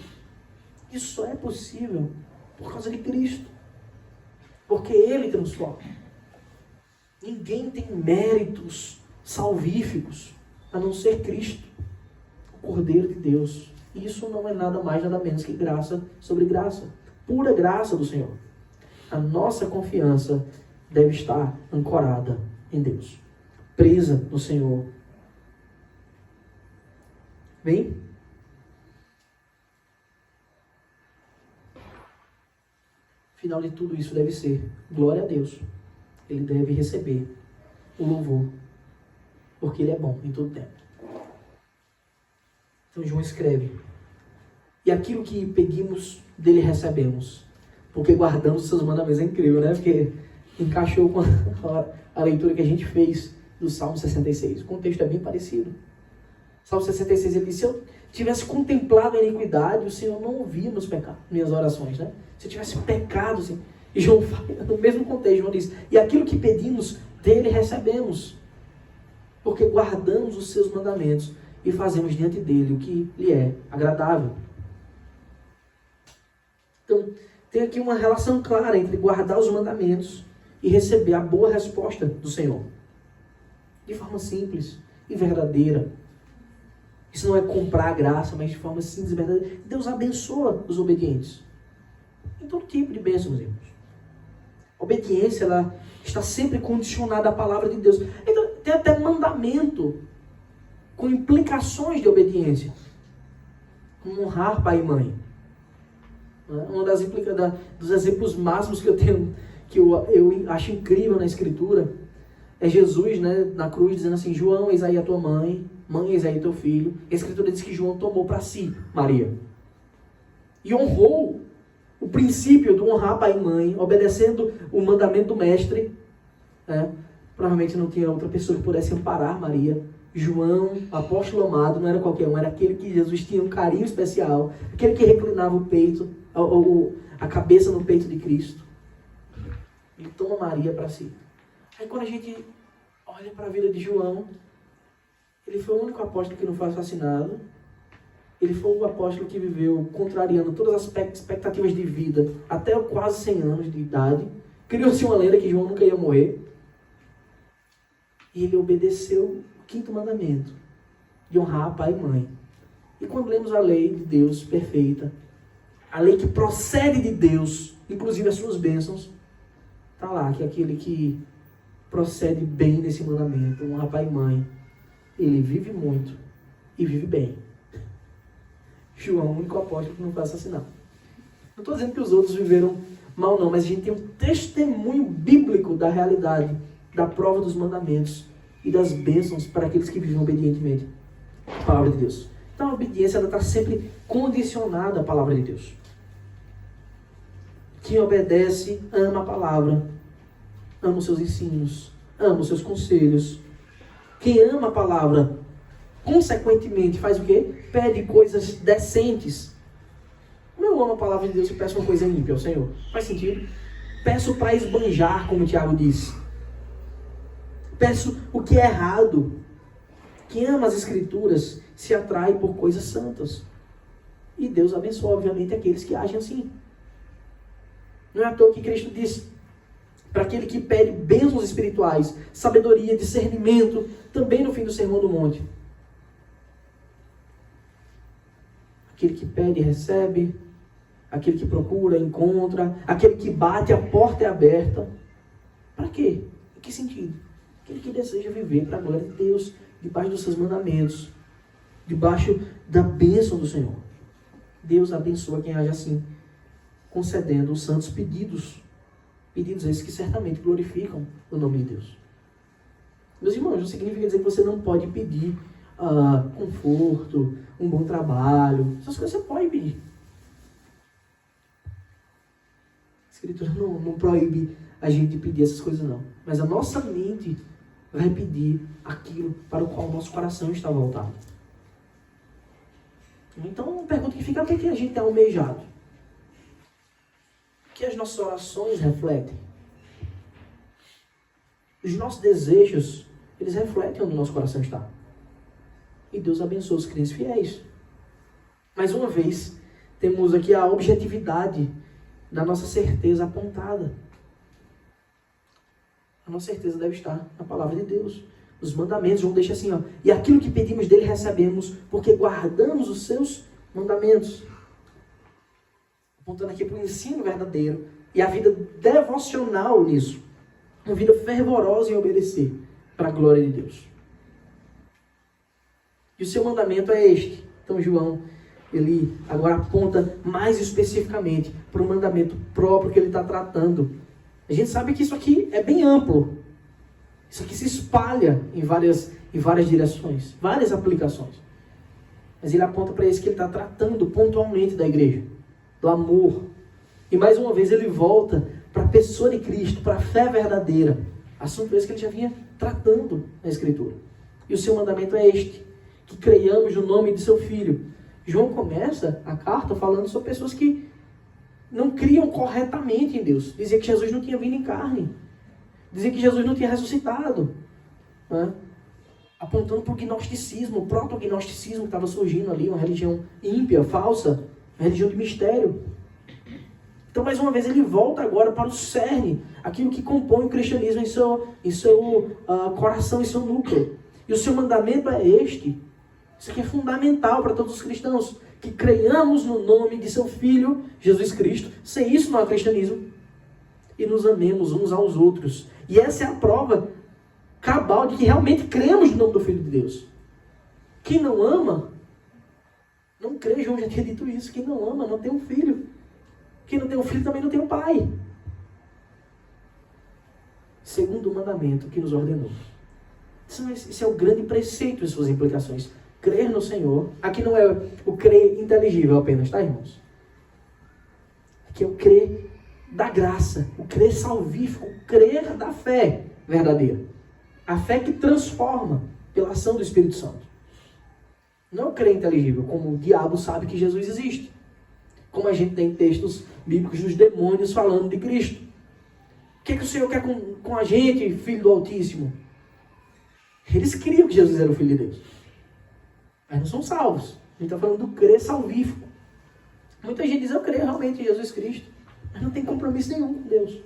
Isso só é possível por causa de Cristo. Porque Ele transforma. Ninguém tem méritos salvíficos a não ser Cristo, o Cordeiro de Deus. Isso não é nada mais, nada menos que graça sobre graça. Pura graça do Senhor. A nossa confiança deve estar ancorada em Deus. Presa no Senhor. Bem? Final de tudo isso deve ser glória a Deus. Ele deve receber o louvor, porque Ele é bom em todo tempo. Então João escreve, e aquilo que pedimos dele recebemos, porque guardamos os seus mandamentos. É incrível, né? Porque encaixou com a leitura que a gente fez do Salmo 66. O contexto é bem parecido. Salmo 66, ele diz, se eu tivesse contemplado a iniquidade, o Senhor não ouvia meus pecados, minhas orações, né? Se eu tivesse pecado, assim, e João, no mesmo contexto, João diz, e aquilo que pedimos dele recebemos, porque guardamos os seus mandamentos e fazemos diante dele o que lhe é agradável. Então, tem aqui uma relação clara entre guardar os mandamentos e receber a boa resposta do Senhor. De forma simples e verdadeira. Isso não é comprar a graça, mas de forma simples e verdadeira. Deus abençoa os obedientes. Em todo tipo de bênção, meus irmãos. A obediência, ela está sempre condicionada à palavra de Deus. Então, tem até mandamento com implicações de obediência. Como honrar pai e mãe. Um dos exemplos máximos que eu tenho, que eu acho incrível na Escritura, é Jesus, né, na cruz, dizendo assim, João, eis aí a tua mãe, mãe, eis aí teu filho. A Escritura diz que João tomou para si Maria. E honrou o princípio do honrar pai e mãe, obedecendo o mandamento do mestre. Né? Provavelmente não tinha outra pessoa que pudesse amparar Maria. João, apóstolo amado, não era qualquer um, era aquele que Jesus tinha um carinho especial, aquele que reclinava o peito, a cabeça no peito de Cristo. Ele toma Maria para si. Aí quando a gente olha para a vida de João, ele foi o único apóstolo que não foi assassinado. Ele foi o apóstolo que viveu contrariando todas as expectativas de vida até quase 100 anos de idade. Criou-se uma lenda que João nunca ia morrer. E ele obedeceu o 5º mandamento, de honrar pai e mãe. E quando lemos a lei de Deus perfeita, a lei que procede de Deus, inclusive as suas bênçãos, está lá que aquele que procede bem nesse mandamento, honrar pai e mãe, ele vive muito e vive bem. João, o único apóstolo que não foi assassinado. Não estou dizendo que os outros viveram mal, não, mas a gente tem um testemunho bíblico da realidade, da prova dos mandamentos e das bênçãos para aqueles que vivem obedientemente a palavra de Deus. Então a obediência está sempre condicionada à palavra de Deus. Quem obedece ama a palavra, ama os seus ensinos, ama os seus conselhos. Quem ama a palavra, consequentemente, faz o quê? Pede coisas decentes. Eu amo a palavra de Deus e peço uma coisa ímpia ao Senhor. Faz sentido? Peço para esbanjar, como o Tiago disse. Peço o que é errado. Quem ama as Escrituras se atrai por coisas santas. E Deus abençoa, obviamente, aqueles que agem assim. Não é à toa que Cristo disse, para aquele que pede bênçãos espirituais, sabedoria, discernimento, também no fim do Sermão do Monte. Aquele que pede, recebe. Aquele que procura, encontra. Aquele que bate, a porta é aberta. Para quê? Em que sentido? Aquele que deseja viver para a glória de Deus, debaixo dos seus mandamentos, debaixo da bênção do Senhor. Deus abençoa quem age assim, concedendo os santos pedidos. Pedidos esses que certamente glorificam o nome de Deus. Meus irmãos, não significa dizer que você não pode pedir conforto, um bom trabalho. Essas coisas você pode pedir. A Escritura não proíbe a gente de pedir essas coisas, não. Mas a nossa mente vai pedir aquilo para o qual o nosso coração está voltado. Então, a pergunta que fica, o que é que a gente tem almejado? O que as nossas orações refletem? Os nossos desejos, eles refletem onde o nosso coração está. E Deus abençoa os crentes fiéis. Mais uma vez, temos aqui a objetividade da nossa certeza apontada. A nossa certeza deve estar na palavra de Deus. Os mandamentos, João deixa assim, ó. E aquilo que pedimos dele recebemos, porque guardamos os seus mandamentos. Apontando aqui para o ensino verdadeiro e a vida devocional nisso. Uma vida fervorosa em obedecer para a glória de Deus. E o seu mandamento é este. Então João, ele agora aponta mais especificamente para o mandamento próprio que ele está tratando. A gente sabe que isso aqui é bem amplo. Isso aqui se espalha em várias direções, várias aplicações. Mas ele aponta para esse que ele está tratando pontualmente da igreja, do amor. E mais uma vez ele volta para a pessoa de Cristo, para a fé verdadeira. Assunto esse que ele já vinha tratando na Escritura. E o seu mandamento é este, que creiamos no nome de seu Filho. João começa a carta falando sobre pessoas que não criam corretamente em Deus. Dizia que Jesus não tinha vindo em carne. Dizia que Jesus não tinha ressuscitado. Né? Apontando para o gnosticismo, o proto-gnosticismo que estava surgindo ali, uma religião ímpia, falsa, uma religião de mistério. Então, mais uma vez, ele volta agora para o cerne, aquilo que compõe o cristianismo em seu coração, em seu núcleo. E o seu mandamento é este. Isso aqui é fundamental para todos os cristãos, que creiamos no nome de seu Filho, Jesus Cristo. Sem isso não há cristianismo. E nos amemos uns aos outros. E essa é a prova cabal de que realmente cremos no nome do Filho de Deus. Quem não ama, não crê. João já tinha dito isso. Quem não ama não tem um filho. Quem não tem um filho também não tem um pai. Segundo o mandamento que nos ordenou. Esse é o grande preceito e suas implicações. Crer no Senhor. Aqui não é o crer inteligível apenas, tá, irmãos? Aqui é o crer da graça, o crer salvífico, o crer da fé verdadeira. A fé que transforma pela ação do Espírito Santo. Não é o crer inteligível, como o diabo sabe que Jesus existe. Como a gente tem textos bíblicos dos demônios falando de Cristo. O que o Senhor quer com a gente, Filho do Altíssimo? Eles criam que Jesus era o Filho de Deus. Mas não são salvos. A gente está falando do crer salvífico. Muita gente diz, eu creio realmente em Jesus Cristo. Mas não tem compromisso nenhum com Deus.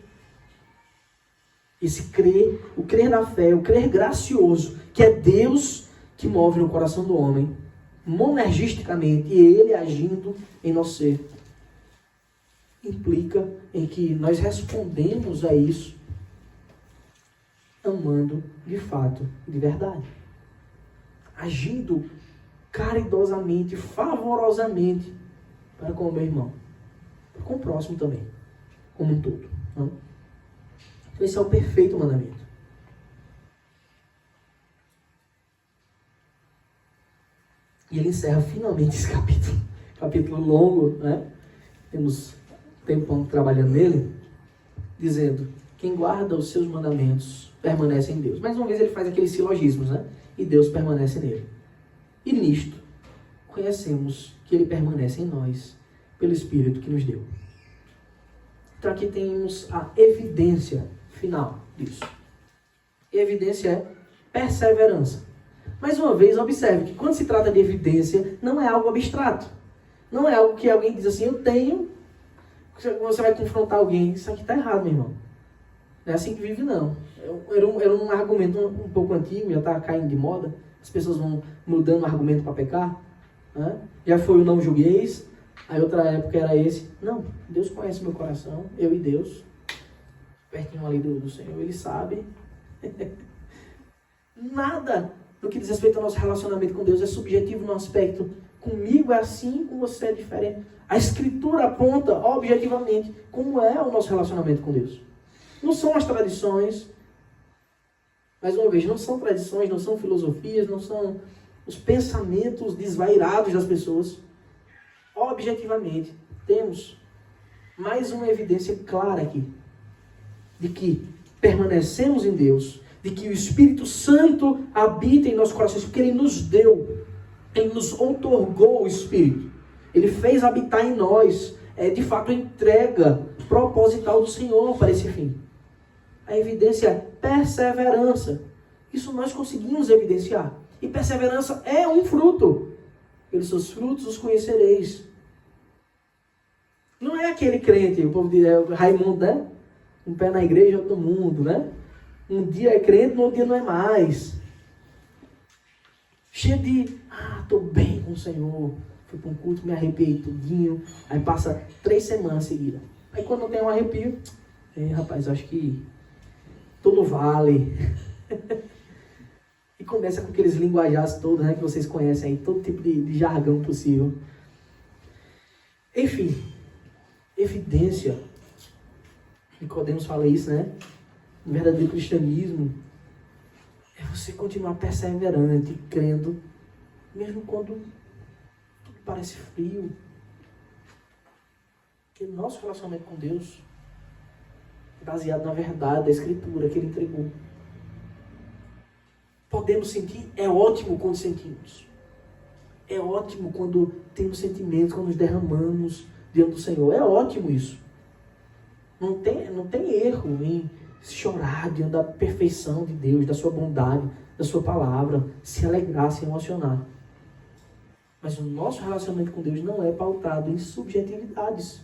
Esse crer, o crer na fé, o crer gracioso, que é Deus que move no coração do homem, monergisticamente, e Ele agindo em nosso ser, implica em que nós respondemos a isso amando de fato e de verdade. Agindo caridosamente, favorosamente para com o meu irmão, para com o próximo também, como um todo. Não? Então esse é o perfeito mandamento. E ele encerra finalmente esse capítulo longo, né? Temos tempo trabalhando nele, dizendo, quem guarda os seus mandamentos permanece em Deus. Mais uma vez ele faz aqueles silogismos, né? E Deus permanece nele. E nisto, conhecemos que ele permanece em nós, pelo Espírito que nos deu. Então aqui temos a evidência final disso. E a evidência é perseverança. Mais uma vez, observe que quando se trata de evidência, não é algo abstrato. Não é algo que alguém diz assim, eu tenho, você vai confrontar alguém, isso aqui está errado, meu irmão. Não é assim que vive, não. Era um argumento um pouco antigo, já está caindo de moda. As pessoas vão mudando o argumento para pecar. Né? Já foi o não julgueis, aí outra época era esse. Não, Deus conhece meu coração, eu e Deus, pertinho ali do Senhor, Ele sabe. Nada no que diz respeito ao nosso relacionamento com Deus é subjetivo no aspecto comigo é assim, com você é diferente. A Escritura aponta objetivamente como é o nosso relacionamento com Deus. Não são as tradições, mais uma vez, não são tradições, não são filosofias, não são os pensamentos desvairados das pessoas. Objetivamente, temos mais uma evidência clara aqui de que permanecemos em Deus, de que o Espírito Santo habita em nossos corações, porque Ele nos deu, Ele nos outorgou o Espírito. Ele fez habitar em nós, de fato, a entrega proposital do Senhor para esse fim. A evidência é perseverança. Isso nós conseguimos evidenciar. E perseverança é um fruto. Pelos seus frutos os conhecereis. Não é aquele crente, o povo diz, Raimundo, né? Um pé na igreja, outro mundo, né? Um dia é crente, no outro dia não é mais. Cheio de, estou bem com o Senhor. Fui para um culto, me arrepiei tudinho. Aí passa 3 semanas seguidas. Aí quando tem um arrepio, rapaz, acho que tô no vale. E começa com aqueles linguajares todos, né, que vocês conhecem aí, todo tipo de jargão possível. Enfim, evidência. Nicodemos fala isso, né? O verdadeiro cristianismo é você continuar perseverante, crendo, mesmo quando tudo parece frio. Porque o nosso relacionamento com Deus é baseado na verdade da Escritura que Ele entregou. Podemos sentir, é ótimo quando sentimos. É ótimo quando temos sentimentos, quando nos derramamos diante do Senhor. É ótimo isso. Não tem erro em chorar diante da perfeição de Deus, da sua bondade, da sua palavra, se alegrar, se emocionar. Mas o nosso relacionamento com Deus não é pautado em subjetividades.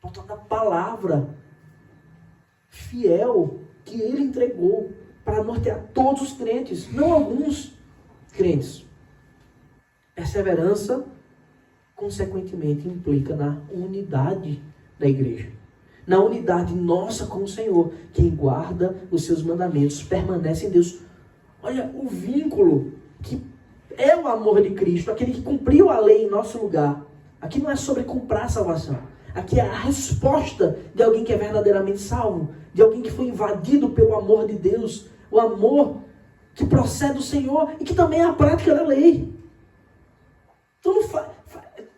Pautado na palavra fiel que Ele entregou para nortear todos os crentes, não alguns crentes. Perseverança, consequentemente, implica na unidade da igreja. Na unidade nossa com o Senhor. Quem guarda os seus mandamentos permanece em Deus. Olha o vínculo que é o amor de Cristo, aquele que cumpriu a lei em nosso lugar. Aqui não é sobre comprar a salvação. Aqui é a resposta de alguém que é verdadeiramente salvo, de alguém que foi invadido pelo amor de Deus, o amor que procede do Senhor e que também é a prática da lei. Então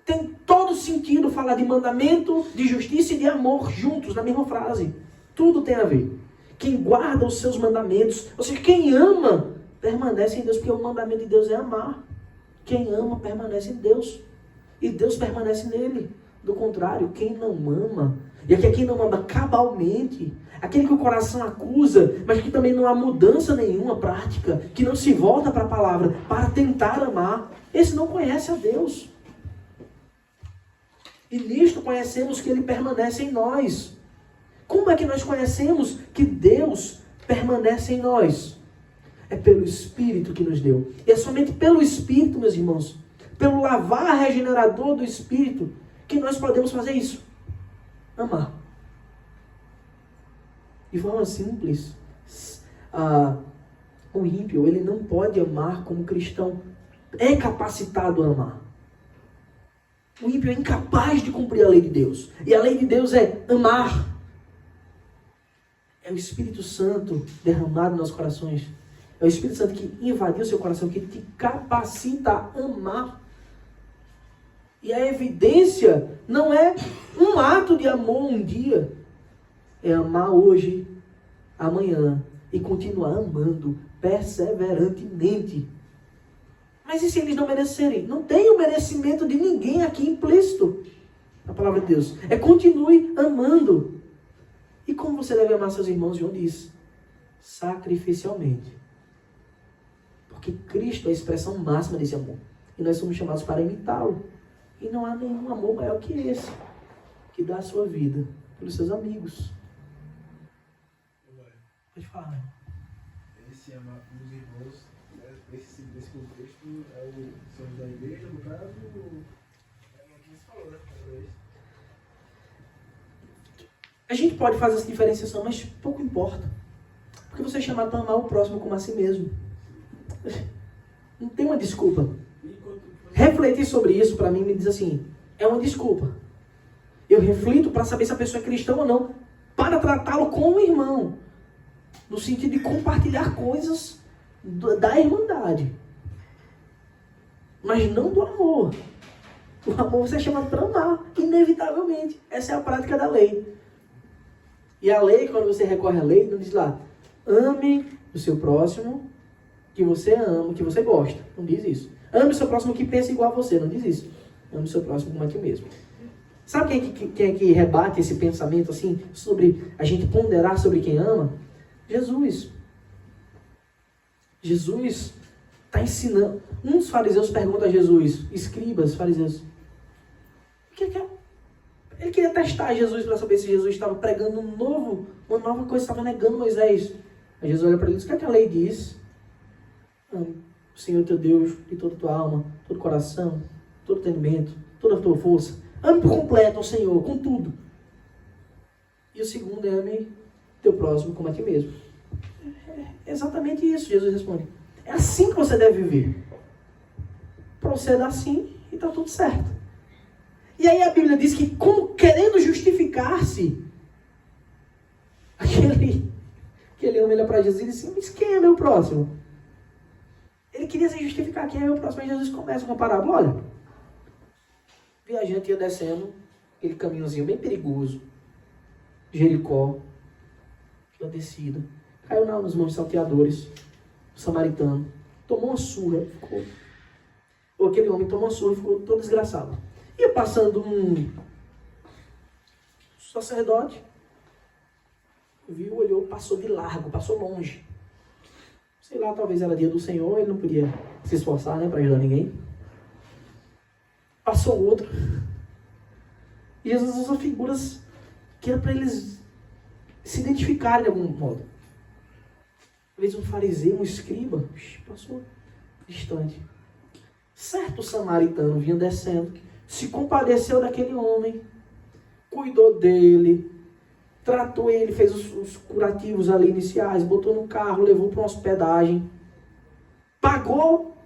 tem todo sentido falar de mandamento, de justiça e de amor juntos na mesma frase. Tudo tem a ver. Quem guarda os seus mandamentos, ou seja, quem ama, permanece em Deus, porque o mandamento de Deus é amar. Quem ama permanece em Deus e Deus permanece nele. Do contrário, quem não ama, e aqui é quem não ama cabalmente, aquele que o coração acusa, mas que também não há mudança nenhuma prática, que não se volta para a palavra para tentar amar, esse não conhece a Deus. E nisto conhecemos que Ele permanece em nós. Como é que nós conhecemos que Deus permanece em nós? É pelo Espírito que nos deu. E é somente pelo Espírito, meus irmãos, pelo lavar regenerador do Espírito, que nós podemos fazer isso. Amar. De forma simples, o ímpio, ele não pode amar como cristão. É capacitado a amar. O ímpio é incapaz de cumprir a lei de Deus. E a lei de Deus é amar. É o Espírito Santo derramado nos nossos corações. É o Espírito Santo que invadiu o seu coração, que te capacita a amar. E a evidência não é um ato de amor um dia. É amar hoje, amanhã. E continuar amando perseverantemente. Mas e se eles não merecerem? Não tem o merecimento de ninguém aqui implícito na palavra de Deus. É continue amando. E como você deve amar seus irmãos? João diz: sacrificialmente. Porque Cristo é a expressão máxima desse amor. E nós somos chamados para imitá-lo. E não há nenhum amor maior que esse, que dá a sua vida pelos seus amigos. Pode falar, né? Esse amar os irmãos, esse contexto é o São da igreja, no caso, é o que você falou, né? A gente pode fazer essa diferenciação, mas pouco importa. Porque você é chamado para amar o próximo como a si mesmo. Não tem uma desculpa. Refletir sobre isso, para mim, me diz assim, é uma desculpa. Eu reflito para saber se a pessoa é cristã ou não, para tratá-lo como um irmão. No sentido de compartilhar coisas da irmandade. Mas não do amor. O amor você é chamado para amar, inevitavelmente. Essa é a prática da lei. E a lei, quando você recorre à lei, não diz lá, ame o seu próximo que você ama, que você gosta. Não diz isso. Ame o seu próximo que pensa igual a você. Não diz isso. Ame o seu próximo como a ti mesmo. Sabe quem é que rebate esse pensamento assim, sobre a gente ponderar sobre quem ama? Jesus. Jesus está ensinando. Um dos fariseus pergunta a Jesus, escribas, fariseus, ele queria testar Jesus para saber se Jesus estava pregando uma nova coisa, estava negando Moisés. Aí Jesus olha para ele e diz, o que é que a lei diz? Ame o Senhor teu Deus de toda a tua alma, todo o coração, todo o entendimento, toda a tua força. Ame por completo ao Senhor, com tudo. E o segundo é ame teu próximo como a ti mesmo. É exatamente isso, Jesus responde. É assim que você deve viver. Proceda assim e está tudo certo. E aí a Bíblia diz que, como querendo justificar-se, aquele homem olha para Jesus e diz assim, mas quem é meu próximo? Ele queria se justificar, quem é meu próximo? Mas Jesus começa com uma parábola. Olha, o viajante ia descendo aquele caminhozinho bem perigoso, Jericó, aquela descida, caiu nas mãos de salteadores, o samaritano, tomou uma surra, aquele homem tomou uma surra e ficou todo desgraçado. Ia passando um sacerdote, viu, olhou, passou de largo, passou longe. Sei lá, talvez era dia do Senhor, ele não podia se esforçar, né, para ajudar ninguém. Passou outro. E Jesus usa figuras que era para eles se identificarem de algum modo. Talvez um fariseu, um escriba, passou distante. Certo samaritano vinha descendo, se compadeceu daquele homem, cuidou dele, tratou ele, fez os curativos ali iniciais, botou no carro, levou para uma hospedagem, pagou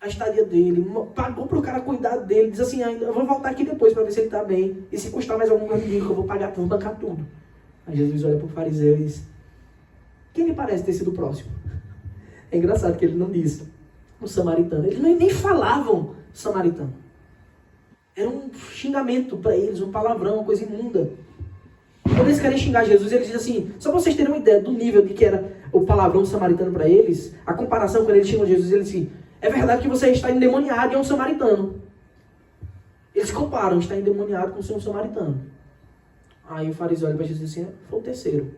a estadia dele, pagou para o cara cuidar dele, diz assim, eu vou voltar aqui depois para ver se ele está bem, e se custar mais algum coisa, eu vou pagar tudo, vou bancar tudo. Aí Jesus olha para o fariseu e diz, quem lhe parece ter sido o próximo? É engraçado que ele não disse o samaritano, eles nem falavam samaritano. Era um xingamento para eles, um palavrão, uma coisa imunda. Quando eles querem xingar Jesus, eles dizem assim, só para vocês terem uma ideia do nível de que era o palavrão samaritano para eles, a comparação quando eles xingam Jesus, eles dizem, é verdade que você está endemoniado e é um samaritano. Eles comparam, está endemoniado com ser um samaritano. Aí o fariseu olha para Jesus e diz assim, foi o terceiro.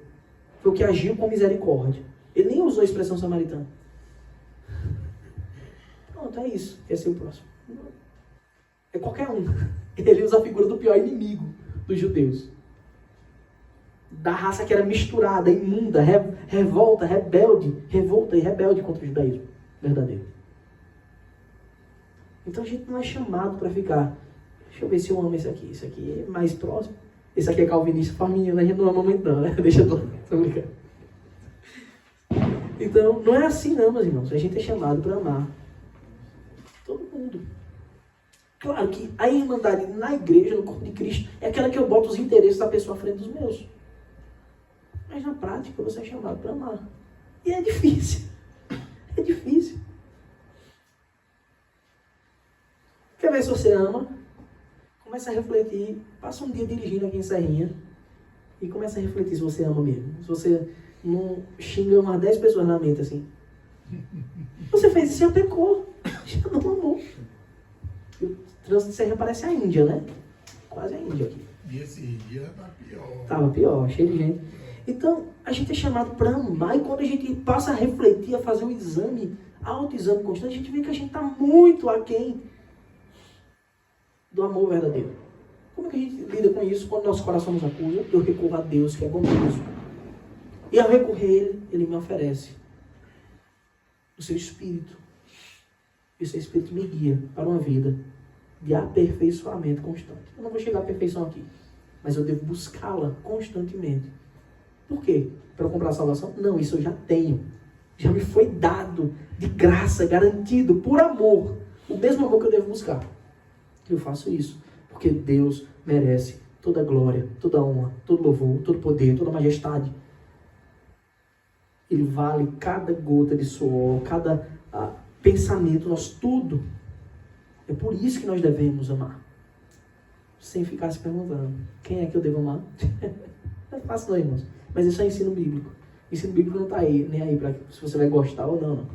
Foi o que agiu com misericórdia. Ele nem usou a expressão samaritano. Pronto, é isso. Esse é o próximo. É qualquer um. Ele usa a figura do pior inimigo dos judeus. Da raça que era misturada, imunda, revolta e rebelde contra o judaísmo verdadeiro. Então a gente não é chamado para ficar, deixa eu ver se eu amo esse aqui é mais próximo, esse aqui é calvinista, família, a gente não ama muito não, né? Deixa eu tô brincando. Então, não é assim não, meus irmãos, a gente é chamado para amar todo mundo. Claro que a irmandade na igreja, no corpo de Cristo, é aquela que eu boto os interesses da pessoa à frente dos meus. Mas na prática você é chamado para amar. E é difícil. É difícil. Quer ver se você ama? Começa a refletir. Passa um dia dirigindo aqui em Serrinha. E começa a refletir se você ama mesmo. Se você não xinga umas 10 pessoas na mente assim. Você fez isso e já pecou. Já não amou. E o trânsito de Serrinha parece a Índia, né? Quase a Índia aqui. E esse dia tá pior. Tava pior, cheio de gente. Então, a gente é chamado para amar. E quando a gente passa a refletir, a fazer um exame, autoexame constante, a gente vê que a gente está muito aquém do amor verdadeiro. Como é que a gente lida com isso quando nosso coração nos acusa? Eu recorro a Deus, que é bondoso. E ao recorrer a Ele, Ele me oferece o seu Espírito. E o seu Espírito me guia para uma vida de aperfeiçoamento constante. Eu não vou chegar à perfeição aqui, mas eu devo buscá-la constantemente. Por quê? Para eu comprar a salvação? Não, isso eu já tenho. Já me foi dado de graça, garantido, por amor. O mesmo amor que eu devo buscar. Eu faço isso porque Deus merece toda a glória, toda a honra, todo louvor, todo poder, toda a majestade. Ele vale cada gota de suor, cada pensamento, nós tudo. É por isso que nós devemos amar. Sem ficar se perguntando, quem é que eu devo amar? Não é fácil não, irmãos. Mas isso é ensino bíblico. O ensino bíblico não está aí, nem aí para se você vai gostar ou não, não.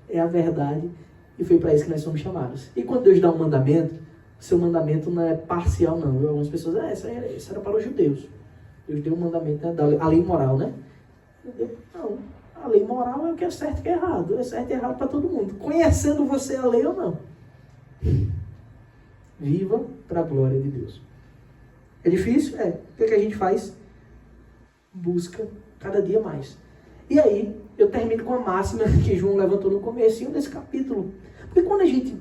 É a verdade e foi para isso que nós somos chamados. E quando Deus dá um mandamento, o seu mandamento não é parcial, não. Algumas pessoas, isso era para os judeus. Deus deu um mandamento, né, a lei moral, né? Não, a lei moral é o que é certo e o que é errado. É certo e errado para todo mundo. Conhecendo você a lei ou não. Viva para a glória de Deus. É difícil? É. O que a gente faz? Busca cada dia mais. E aí, eu termino com a máxima que João levantou no comecinho desse capítulo. Porque quando a gente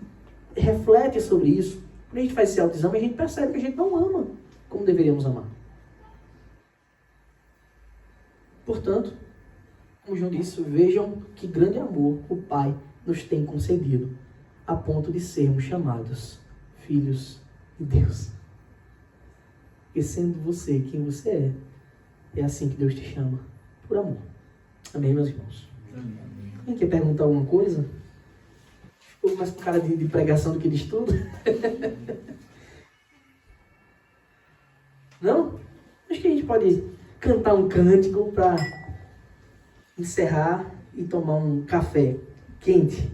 reflete sobre isso, quando a gente faz esse autoexame, a gente percebe que a gente não ama como deveríamos amar. Portanto, como João disse, vejam que grande amor o Pai nos tem concedido, a ponto de sermos chamados filhos de Deus. E sendo você quem você é assim que Deus te chama, por amor. Amém, meus irmãos? Quem quer perguntar alguma coisa? Ficou mais com cara de pregação do que de estudo? Não? Acho que a gente pode cantar um cântico para encerrar e tomar um café quente.